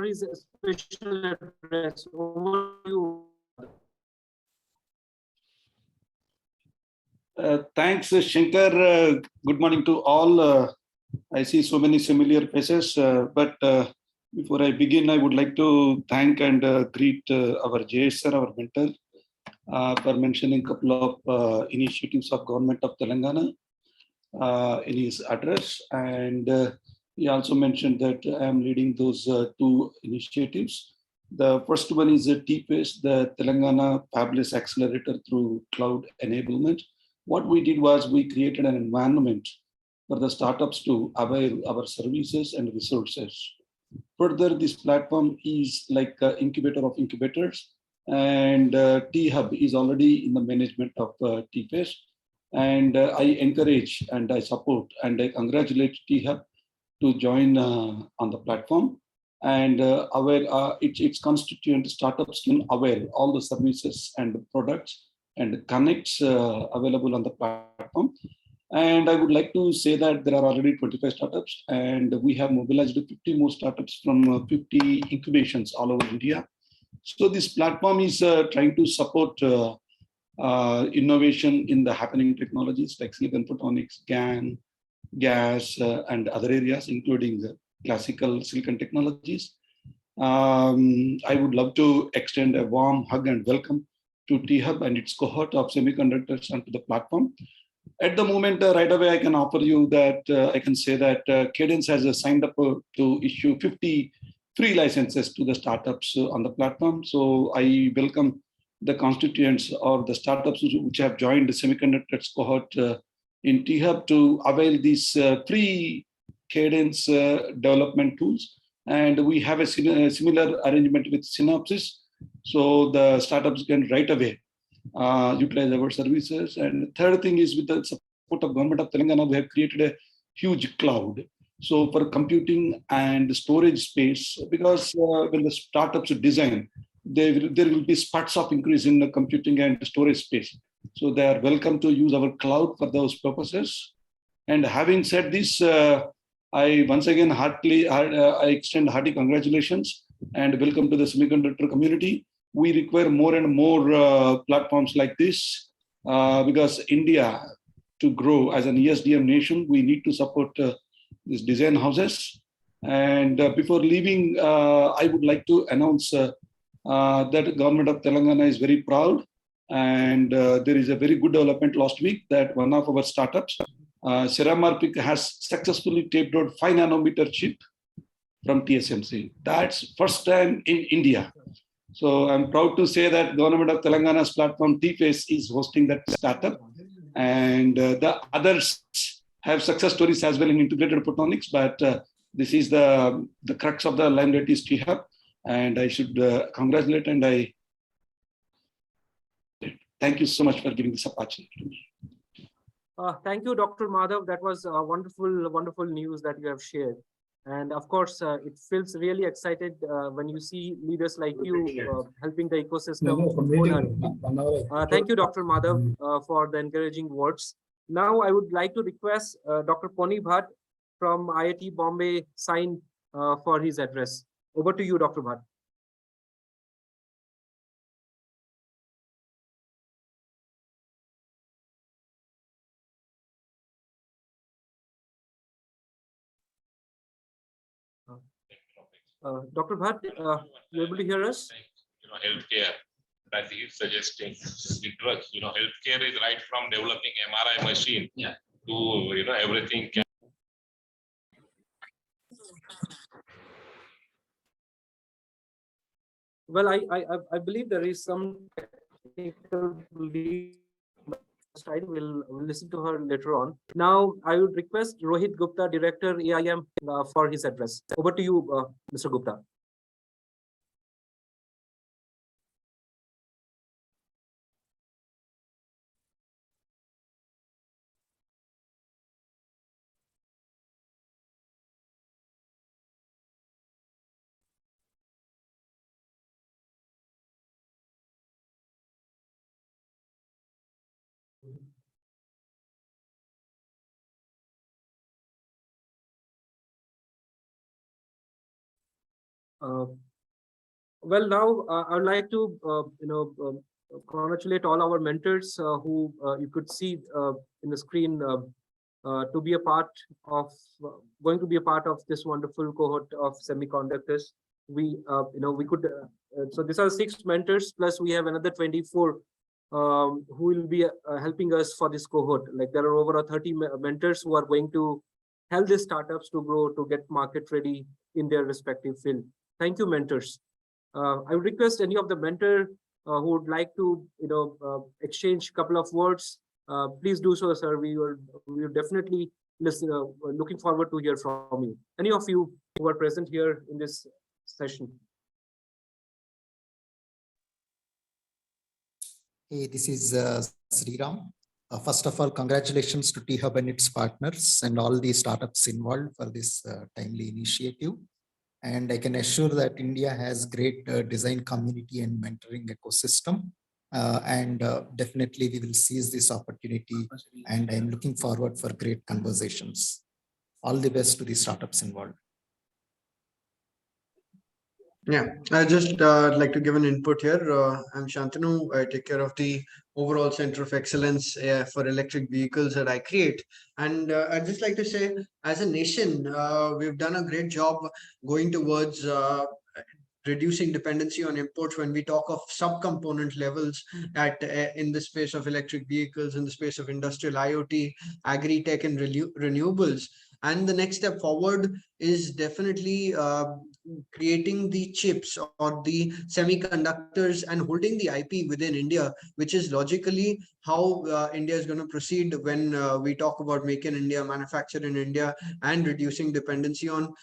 Speaker 4: his special address. Over to you.
Speaker 10: Thanks, Shankar. Good morning to all. I see so many familiar faces, but before I begin, I would like to thank and greet our Jayesh sir, our mentor, for mentioning a couple of initiatives of Government of Telangana in his address. And he also mentioned that I am leading those two initiatives. The first one is TPACE, the Telangana Fabless Accelerator through Cloud Enablement. What we did was we created an environment for the startups to avail our services and resources. Further, this platform is like an incubator of incubators, and T-Hub is already in the management of TPACE. And I encourage and I support and I congratulate T-Hub to join on the platform. And its constituent startups can avail all the services and the products and connects available on the platform. And I would like to say that there are already 25 startups, and we have mobilized 50 more startups from 50 incubations all over India. So this platform is trying to support innovation in the happening technologies like silicon photonics, GaN, gas, and other areas, including the classical silicon technologies. I would love to extend a warm hug and welcome to T-Hub and its cohort of semiconductors onto the platform. At the moment, right away, I can offer you that I can say that Cadence has signed up to issue 50 free licenses to the startups on the platform. So I welcome the constituents or the startups which have joined the semiconductors cohort in T-Hub to avail these free Cadence development tools And we have a similar arrangement with Synopsys. So the startups can right away utilize our services. And third thing is, with the support of Government of Telangana, we have created a huge cloud. So for computing and storage space, because when the startups design, there will be spurts of increase in the computing and storage space. So they are welcome to use our cloud for those purposes. And having said this, I once again I extend hearty congratulations and welcome to the semiconductor community. We require more and more platforms like this because India, to grow as an ESDM nation, we need to support these design houses. And before leaving, I would like to announce that the Government of Telangana is very proud. And there is a very good development last week that one of our startups, Ceramorphic, has successfully taped out 5 nanometer chip from TSMC. That's first time in India. So I'm proud to say that Government of Telangana's platform TFace is hosting that startup. And the others have success stories as well in integrated photonics, but this is the crux of the limelight is T-Hub. And I should congratulate and I thank you so much for giving this opportunity to me.
Speaker 4: Thank you, Dr. Madhav. That was wonderful, wonderful news that you have shared. And of course, it feels really excited when you see leaders like you helping the ecosystem. Thank you, Dr. Madhav, for the encouraging words. Now, I would like to request Dr. Poni Bhatt from IIT Bombay sign for his address. Over to you, Dr. Bhatt. Dr. Bhatt, you able to hear us?
Speaker 11: Healthcare that he's suggesting the drugs. Healthcare is right from developing MRI machine to everything.
Speaker 4: Well, I believe there is some technical side. We'll listen to her later on. Now, I would request Rohit Gupta, Director AIM, for his address. Over to you, Mr. Gupta. Well, now I would like to, congratulate all our mentors who you could see in the screen to be a part of, going to be a part of this wonderful cohort of semiconductors. We could, so these are 6 mentors, plus we have another 24 who will be helping us for this cohort. Like there are over 30 mentors who are going to help these startups to grow, to get market ready in their respective field. Thank you, mentors. I would request any of the mentor who would like to, exchange a couple of words. Please do so, sir. We will definitely listen. Looking forward to hear from you. Any of you who are present here in this session.
Speaker 12: Hey, this is Sriram. First of all, congratulations to T-Hub and its partners and all the startups involved for this timely initiative. And I can assure that India has great design community and mentoring ecosystem. Definitely we will seize this opportunity, and I'm looking forward for great conversations. All the best to the startups involved.
Speaker 13: Yeah, I just like to give an input here. I'm Shantanu. I take care of the overall Center of Excellence for electric vehicles that I create. And I'd just like to say, as a nation, we've done a great job going towards reducing dependency on imports when we talk of subcomponent levels at in the space of electric vehicles, in the space of industrial IoT, agri-tech and renewables. And the next step forward is definitely creating the chips or the semiconductors and holding the IP within India, which is logically how India is going to proceed when we talk about make in India, manufacture in India, and reducing dependency on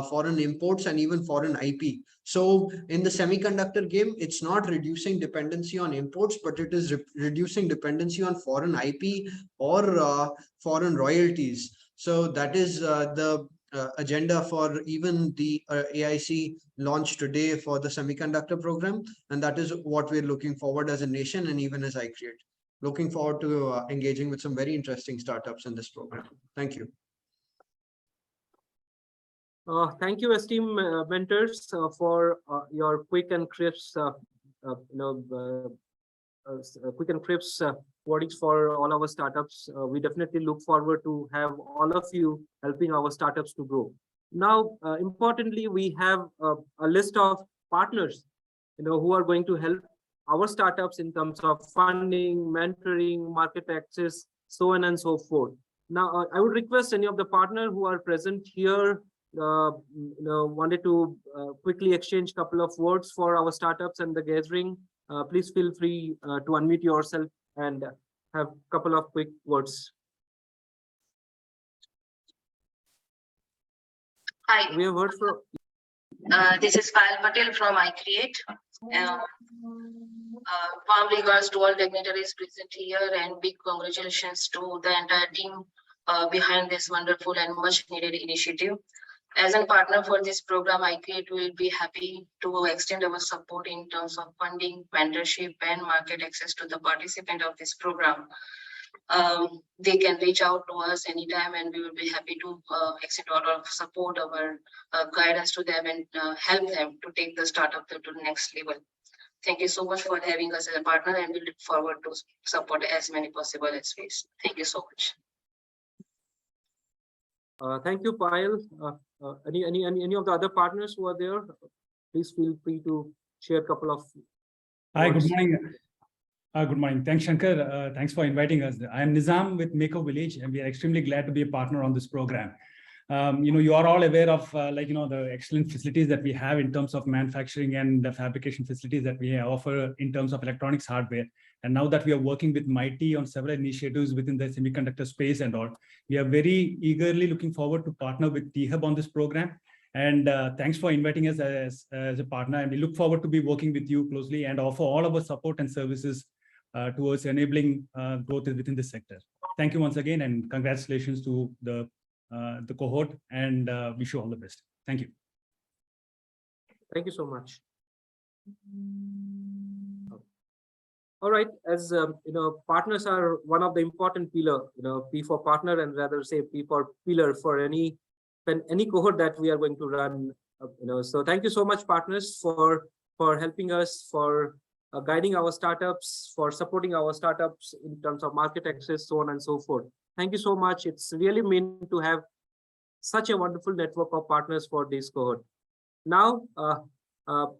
Speaker 13: foreign imports and even foreign IP. So in the semiconductor game, it's not reducing dependency on imports, but it is reducing dependency on foreign IP or foreign royalties. So that is the agenda for even the AIC launch today for the semiconductor program. And that is what we're looking forward as a nation and even as I create. Looking forward to engaging with some very interesting startups in this program. Thank you.
Speaker 4: Thank you, esteemed mentors, for your quick and crisp, quick and crisp wordings for all our startups. We definitely look forward to have all of you helping our startups to grow. Now, importantly, we have a list of partners, who are going to help our startups in terms of funding, mentoring, market access, so on and so forth. Now, I would request any of the partners who are present here wanted to quickly exchange a couple of words for our startups and the gathering. Please feel free to unmute yourself and have a couple of quick words.
Speaker 14: Hi.
Speaker 4: We have heard from.
Speaker 14: This is Payal Patel from iCreate. Warm regards to all dignitaries present here and big congratulations to the entire team behind this wonderful and much needed initiative. As a partner for this program, iCreate will be happy to extend our support in terms of funding, mentorship, and market access to the participant of this program. They can reach out to us anytime and we will be happy to extend all of support, our guidance to them and help them to take the startup to the next level. Thank you so much for having us as a partner and we look forward to support as many possible as ways. Thank you so much.
Speaker 4: Thank you, Payal. Any of the other partners who are there, please feel free to share a couple of.
Speaker 15: Hi, good morning. Good morning. Thanks, Shankar. Thanks for inviting us. I am Nizam with Maker Village, and we are extremely glad to be a partner on this program. You are all aware of the excellent facilities that we have in terms of manufacturing and the fabrication facilities that we offer in terms of electronics hardware. And now that we are working with MIT on several initiatives within the semiconductor space and all, we are very eagerly looking forward to partner with T-Hub on this program. And thanks for inviting us as a partner. And we look forward to be working with you closely and offer all our support and services towards enabling growth within this sector. Thank you once again, and congratulations to the cohort, and wish you all the best. Thank you.
Speaker 4: Thank you so much. All right, as partners are one of the important pillar, P for partner, and rather say P for pillar for any cohort that we are going to run. So thank you so much, partners, for helping us, for guiding our startups, for supporting our startups in terms of market access, so on and so forth. Thank you so much. It's really meant to have such a wonderful network of partners for this cohort. Now,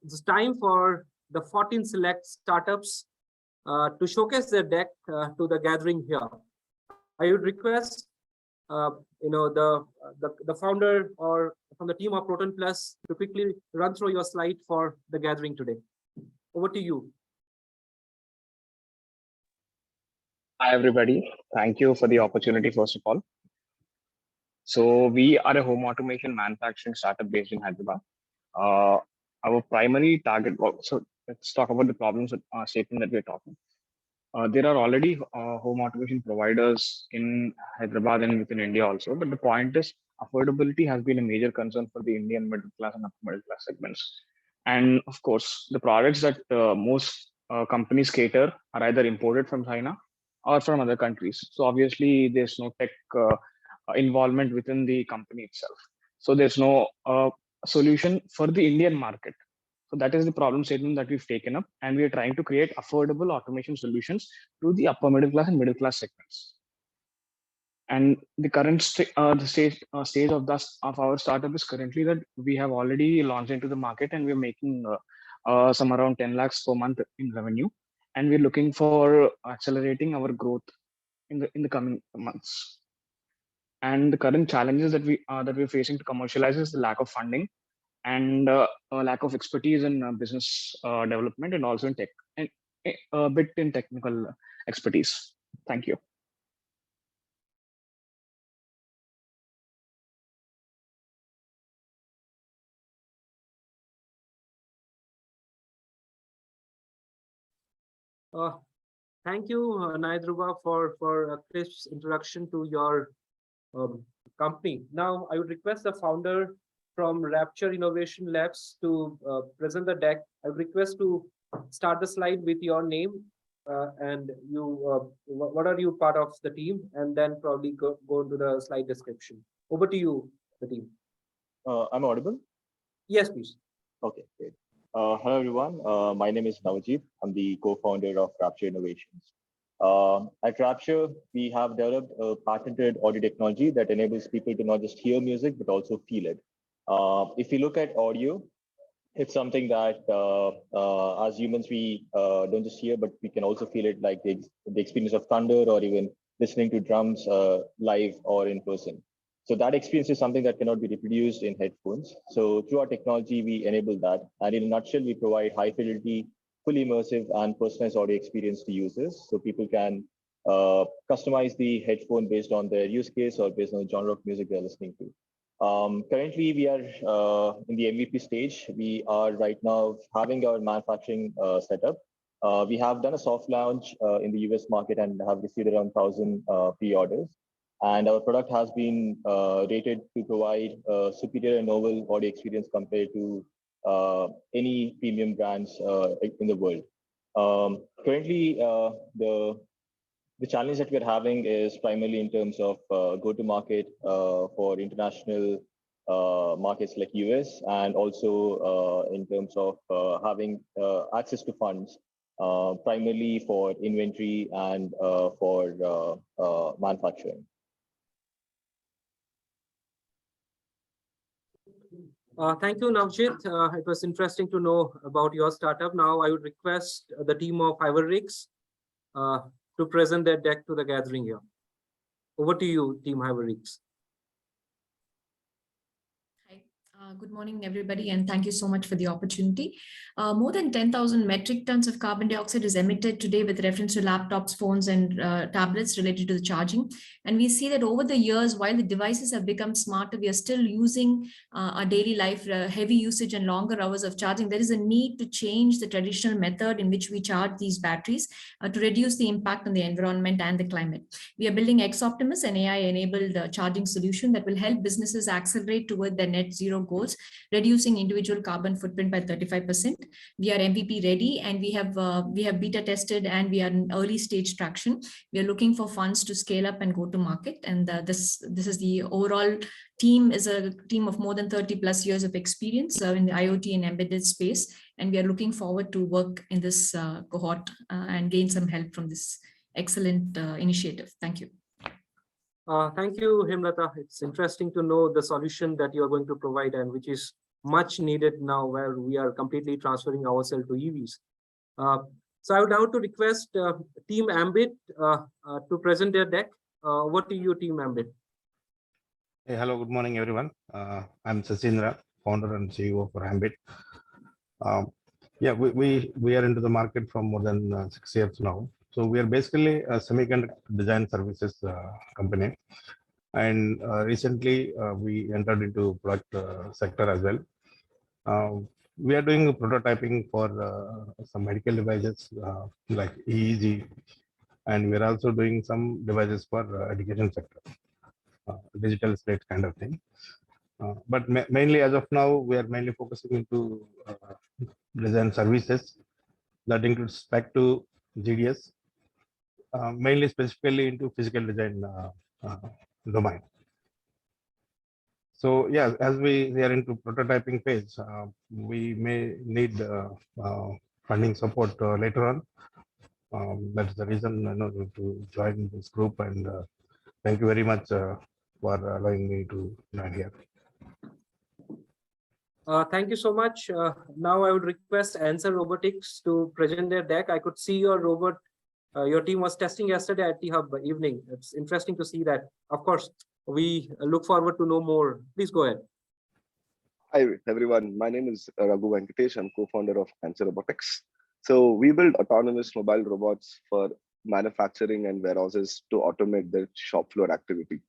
Speaker 4: it's time for the 14 select startups to showcase their deck to the gathering here. I would request the founder or from the team of Proton Plus to quickly run through your slide for the gathering today. Over to you.
Speaker 16: Hi, everybody. Thank you for the opportunity, first of all. So we are a home automation manufacturing startup based in Hyderabad. Our primary target, so let's talk about the problems statement that we're talking. There are already home automation providers in Hyderabad and within India also, but the point is affordability has been a major concern for the Indian middle class and upper middle class segments. And of course, the products that most companies cater are either imported from China or from other countries. So obviously there's no tech involvement within the company itself. So there's no solution for the Indian market. So that is the problem statement that we've taken up, and we are trying to create affordable automation solutions to the upper middle class and middle class segments. And the current stage of our startup is currently that we have already launched into the market, and we're making some around 10 lakhs per month in revenue, and we're looking for accelerating our growth in the coming months. And the current challenges that we're facing to commercialize is the lack of funding and a lack of expertise in business development and also in tech and a bit in technical expertise. Thank you.
Speaker 4: Thank you, Naidruba, for a crisp introduction to your company. Now, I would request the founder from Rapture Innovation Labs to present the deck. I would request to start the slide with your name and what are you part of the team, and then probably go into the slide description. Over to you, the team.
Speaker 17: I'm audible?
Speaker 4: Yes, please.
Speaker 17: Okay, great. Hello, everyone. My name is Navajit. I'm the co-founder of Rapture Innovations. At Rapture, we have developed a patented audio technology that enables people to not just hear music, but also feel it. If you look at audio, it's something that as humans, we don't just hear, but we can also feel it, like the experience of thunder or even listening to drums live or in person. So that experience is something that cannot be reproduced in headphones. So through our technology, we enable that. And in a nutshell, we provide high fidelity, fully immersive and personalized audio experience to users. So people can customize the headphone based on their use case or based on the genre of music they're listening to. Currently, we are in the MVP stage. We are right now having our manufacturing set up. We have done a soft launch in the US market and have received around 1,000 pre-orders. And our product has been rated to provide a superior and novel audio experience compared to any premium brands in the world. Currently, the challenge that we're having is primarily in terms of go-to-market for international markets like US, and also in terms of having access to funds, primarily for inventory and for manufacturing.
Speaker 4: Thank you, Navjit. It was interesting to know about your startup. Now, I would request the team of Hyverrix to present their deck to the gathering here. Over to you, Team Hyverrix.
Speaker 18: Good morning, everybody, and thank you so much for the opportunity. More than 10,000 metric tons of carbon dioxide is emitted today with reference to laptops, phones, and tablets related to the charging. And we see that over the years, while the devices have become smarter, we are still using our daily life, heavy usage and longer hours of charging. There is a need to change the traditional method in which we charge these batteries to reduce the impact on the environment and the climate. We are building XOptimus, an AI-enabled charging solution that will help businesses accelerate toward their net zero goals, reducing individual carbon footprint by 35%. We are MVP ready, and we have beta tested, and we are in early stage traction. We are looking for funds to scale up and go to market. And this is the overall team, is a team of more than 30 plus years of experience in the IoT and embedded space. And we are looking forward to work in this cohort and gain some help from this excellent initiative. Thank you.
Speaker 4: Thank you, Himlata. It's interesting to know the solution that you're going to provide, and which is much needed now where we are completely transferring ourselves to EVs. So I would now to request Team Ambit to present their deck. What do you, Team Ambit?
Speaker 19: Hey, hello, good morning, everyone. I'm Sasindra, founder and CEO for Ambit. Yeah, we are into the market for more than 6 years now. So we are basically a semiconductor design services company. And recently we entered into product sector as well. We are doing prototyping for some medical devices like EEG, and we're also doing some devices for education sector, digital slate kind of thing. But mainly as of now, we are mainly focusing into design services that includes spec to GDS, mainly specifically into physical design domain. So yeah, as we are into prototyping phase, we may need funding support later on. That's the reason to join this group, and thank you very much for allowing me to join here.
Speaker 4: Thank you so much. Now I would request Answer Robotics to present their deck. I could see your robot, your team was testing yesterday at T-Hub evening. It's interesting to see that. Of course, We look forward to know more. Please go ahead.
Speaker 20: Hi, everyone. My name is Raghu Venkatesh. I'm co-founder of Answer Robotics. So we build autonomous mobile robots for manufacturing and warehouses to automate the shop floor activity.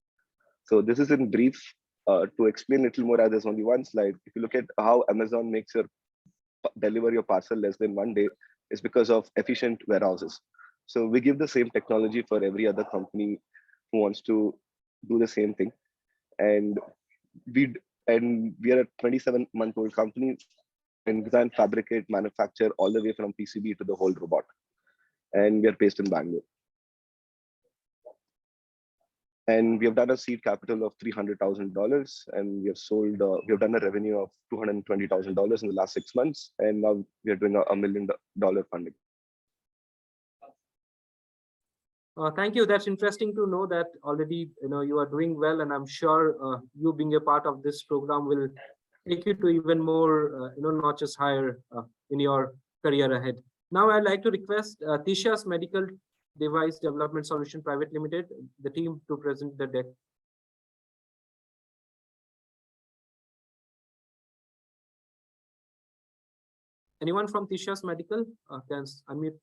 Speaker 20: So this is in brief. To explain a little more, as there's only one slide. If you look at how Amazon makes your deliver your parcel less than 1 day, it's because of efficient warehouses. So we give the same technology for every other company who wants to do the same thing. And we are a 27-month-old company and design, fabricate, manufacture all the way from PCB to the whole robot. And we are based in Bangalore. And we have done a seed capital of $300,000, and we have sold. We have done a revenue of $220,000 in the last 6 months, and now we are doing $1 million funding.
Speaker 4: Thank you. That's interesting to know that already you are doing well, and I'm sure you being a part of this program will take you to even more notches higher in your career ahead. Now I'd like to request Tisha's Medical Device Development Solution Private Limited, the team, to present the deck. Anyone from Tisha's Medical can unmute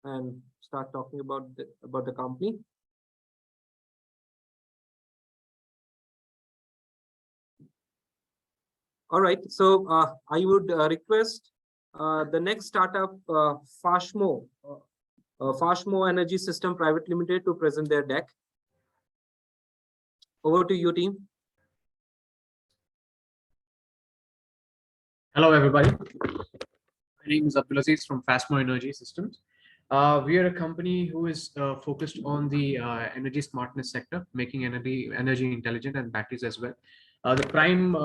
Speaker 4: and start talking about the company. All right, so I would request the next startup, Fashmo Energy System Private Limited, to present their deck. Over to you, team.
Speaker 21: Hello, everybody. My name is Abdulaziz from Fashmo Energy Systems. We are a company who is focused on the energy smartness sector, making energy intelligent and batteries as well. The prime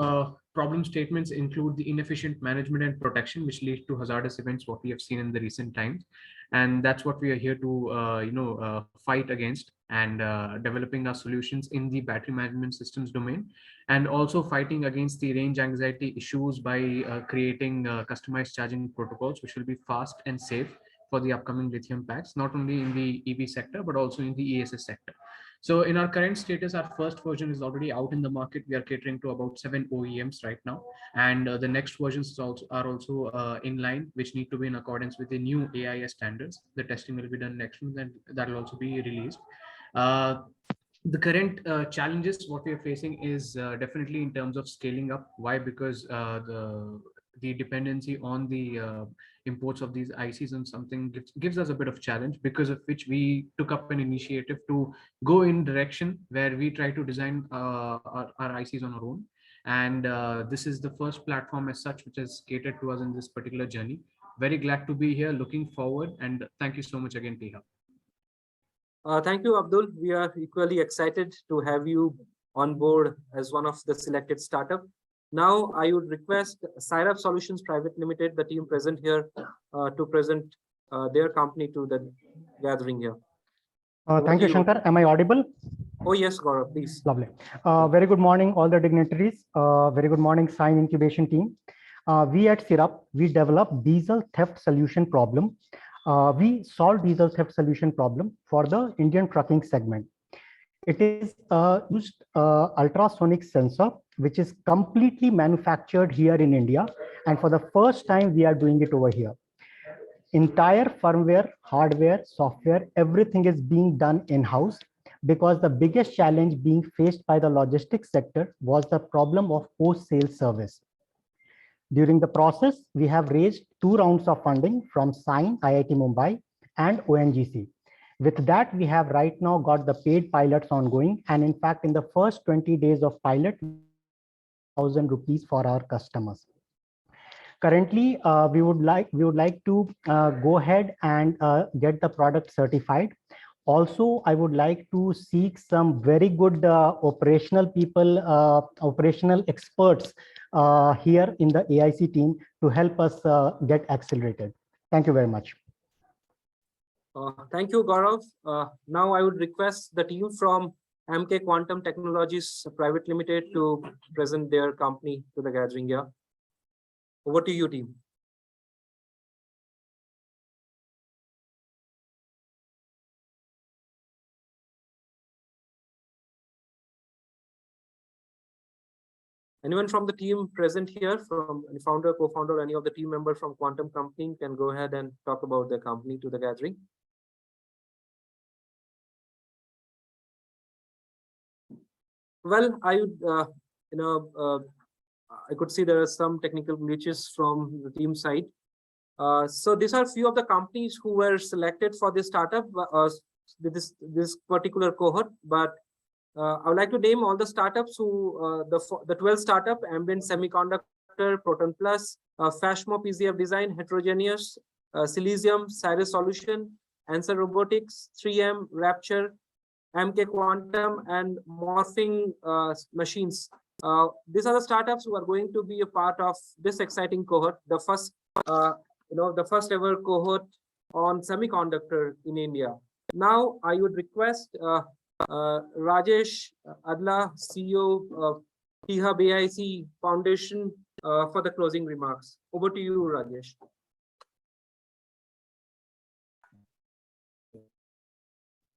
Speaker 21: problem statements include the inefficient management and protection, which lead to hazardous events, what we have seen in the recent times. And that's what we are here to fight against, and developing our solutions in the battery management systems domain, and also fighting against the range anxiety issues by creating customized charging protocols, which will be fast and safe for the upcoming lithium packs, not only in the EV sector, but also in the ESS sector. So in our current status, our first version is already out in the market. We are catering to about 7 OEMs right now. And the next versions are also in line, which need to be in accordance with the new AIS standards. The testing will be done next month, and that will also be released. The current challenges what we are facing is definitely in terms of scaling up. Why? Because the dependency on the imports of these ICs and something gives us a bit of challenge, because of which we took up an initiative to go in direction where we try to design our ICs on our own. And this is the first platform as such which has catered to us in this particular journey. Very glad to be here, looking forward, and thank you so much again, T-Hub.
Speaker 4: Thank you, Abdul. We are equally excited to have you on board as one of the selected startup. Now, I would request Syrap Solutions Private Limited, the team present here, to present their company to the gathering here.
Speaker 22: Thank you, Shankar. Am I audible?
Speaker 4: Oh, yes, Gaurav, please.
Speaker 22: Lovely. Very good morning, all the dignitaries. Very good morning, Sign Incubation team. We at Syrap, we develop diesel theft solution problem. We solve diesel theft solution problem for the Indian trucking segment. It is used ultrasonic sensor, which is completely manufactured here in India. And for the first time, we are doing it over here. Entire firmware, hardware, software, everything is being done in-house, because the biggest challenge being faced by the logistics sector was the problem of post-sale service. During the process, we have raised 2 rounds of funding from Sign, IIT Mumbai, and ONGC. With that, we have right now got the paid pilots ongoing. And in fact, in the first 20 days of pilot, 1,000 rupees for our customers. Currently, we would like to go ahead and get the product certified. Also, I would like to seek some very good operational people, operational experts here in the AIC team to help us get accelerated. Thank you very much.
Speaker 4: Thank you, Gaurav. Now I would request the team from MK Quantum Technologies Private Limited to present their company to the gathering here. Over to you, team. Anyone from the team present here, from any founder, co-founder, any of the team member from Quantum Company can go ahead and talk about their company to the gathering. Well, I would, I could see there are some technical glitches from the team side. So these are few of the companies who were selected for this startup, this particular cohort. But I would like to name all the startups who the 12 startup: Ambient Semiconductor, Proton Plus, Fashmo PZF Design, Heterogeneous, Silesium, Cyrus Solution, Answer Robotics, 3M, Rapture, MK Quantum, and Morphing Machines. These are the startups who are going to be a part of this exciting cohort, the first, the first ever cohort on semiconductor in India. Now, I would request Rajesh Adla, CEO of T-Hub AIC Foundation, for the closing remarks. Over to you, Rajesh.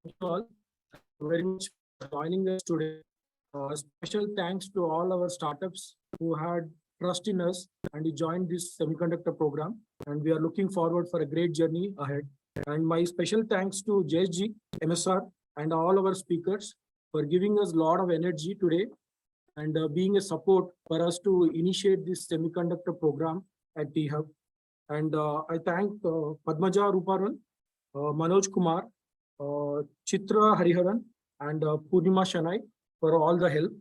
Speaker 1: Thank you all very much for joining us today. Special thanks to all our startups who had trust in us and joined this semiconductor program. And we are looking forward for a great journey ahead. And my special thanks to JSG, MSR, and all our speakers for giving us a lot of energy today and being a support for us to initiate this semiconductor program at T-Hub. And I thank Padmaja Ruparan, Manoj Kumar, Chitra Hariharan, and Purnima Shanai for all the help.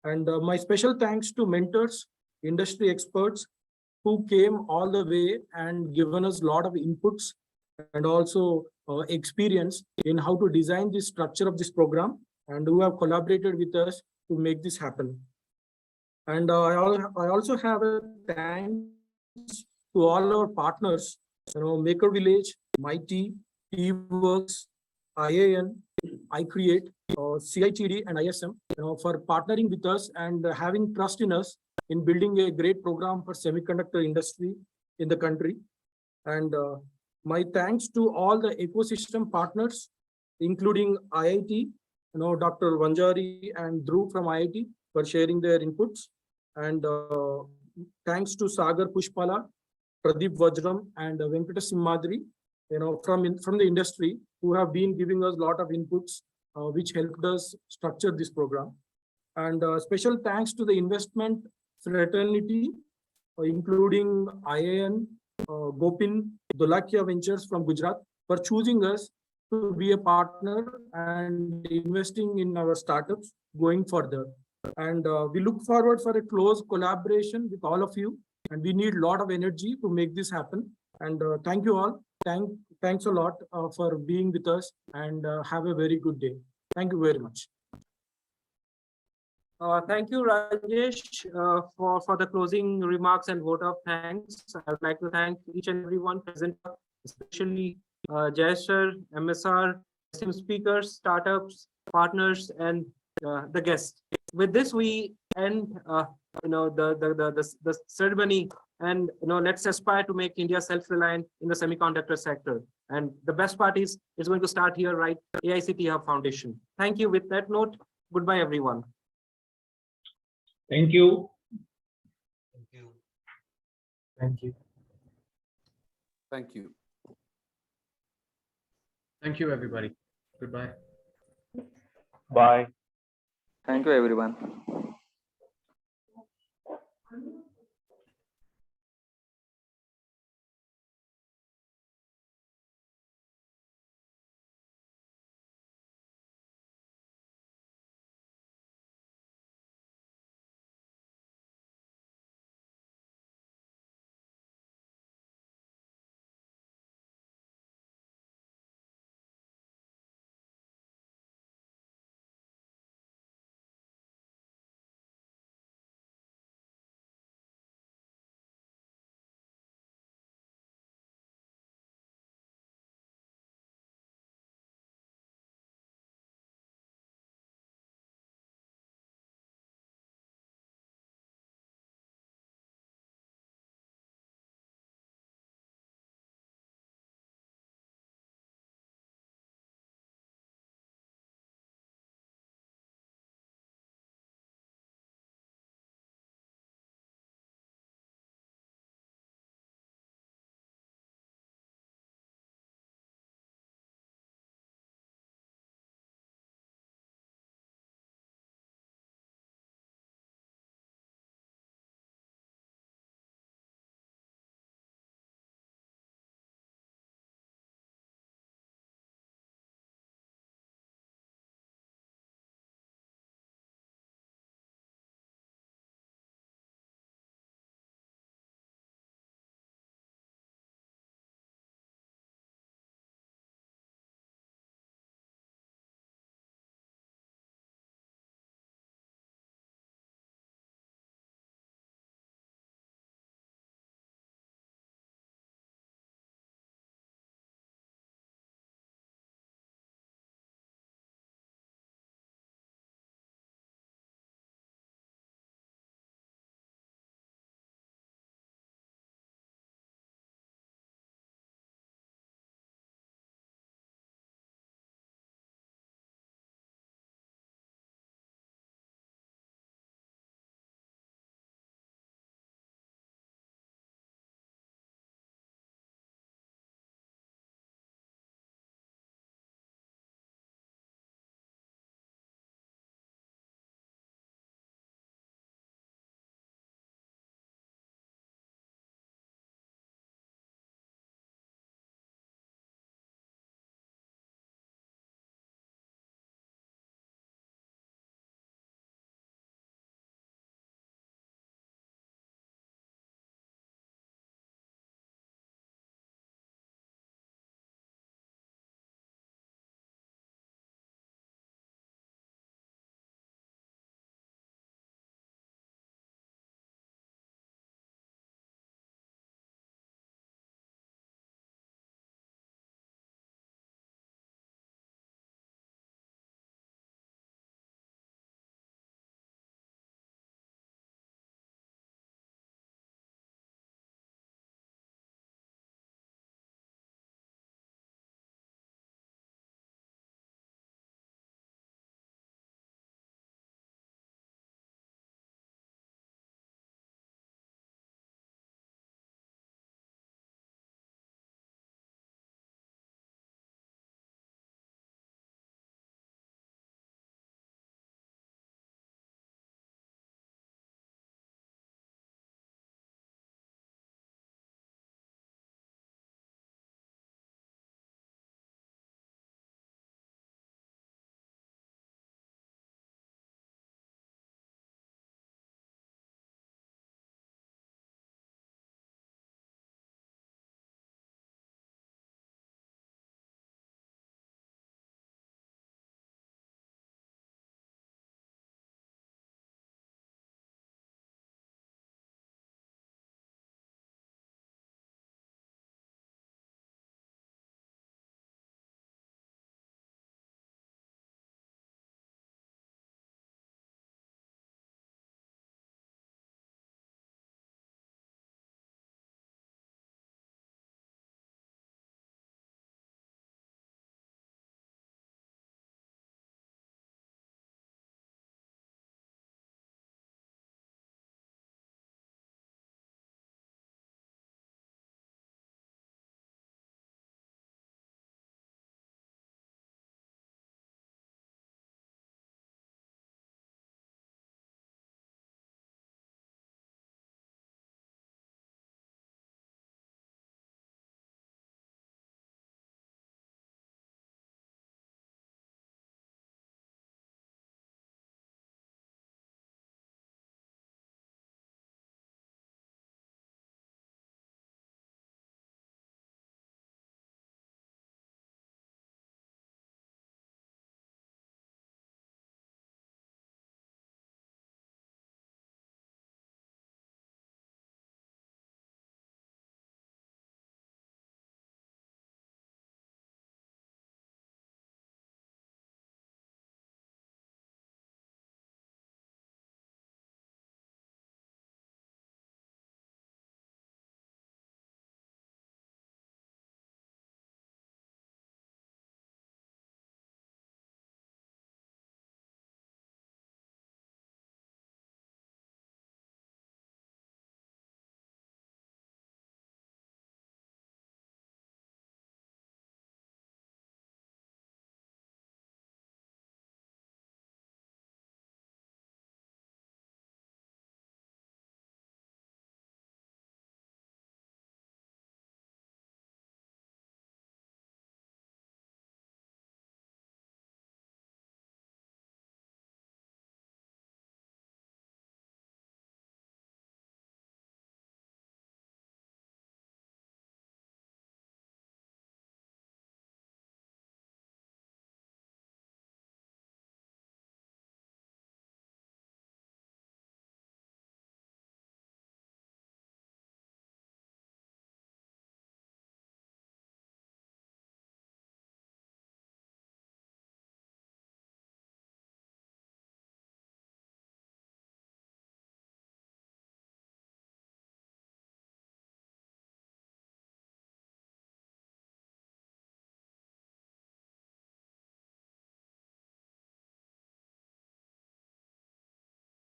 Speaker 1: And my special thanks to mentors, industry experts who came all the way and given us a lot of inputs and also experience in how to design the structure of this program, and who have collaborated with us to make this happen. And I also have a thanks to all our partners, Maker Village, Mighty, T-Works, IAN, iCreate, CITD, and ISM, for partnering with us and having trust in us in building a great program for semiconductor industry in the country. And my thanks to all the ecosystem partners, including IIT, Dr. Vanjari and Dhruv from IIT for sharing their inputs. And thanks to Sagar Pushpala, Pradeep Vajram, and Venkata Simhadri, from the industry, who have been giving us a lot of inputs, which helped us structure this program. And special thanks to the investment fraternity, including IAN, Gopin, Dolakia Ventures from Gujarat, for choosing us to be a partner and investing in our startups going further. And we look forward for a close collaboration with all of you. And we need a lot of energy to make this happen. And thank you all. Thanks a lot for being with us, and have a very good day. Thank you very much.
Speaker 4: Thank you, Rajesh, for the closing remarks and vote of thanks. I would like to thank each and everyone present, especially Jayesh sir, MSR, speakers, startups, partners, and the guests. With this, we end the ceremony, and let's aspire to make India self-reliant in the semiconductor sector. And the best part is it's going to start here, right? AIC T-Hub Foundation. Thank you. With that note, goodbye, everyone.
Speaker 2: Thank you.
Speaker 5: Thank you.
Speaker 1: Thank you.
Speaker 5: Thank you.
Speaker 21: Thank you, everybody. Goodbye.
Speaker 23: Bye. Thank you, everyone.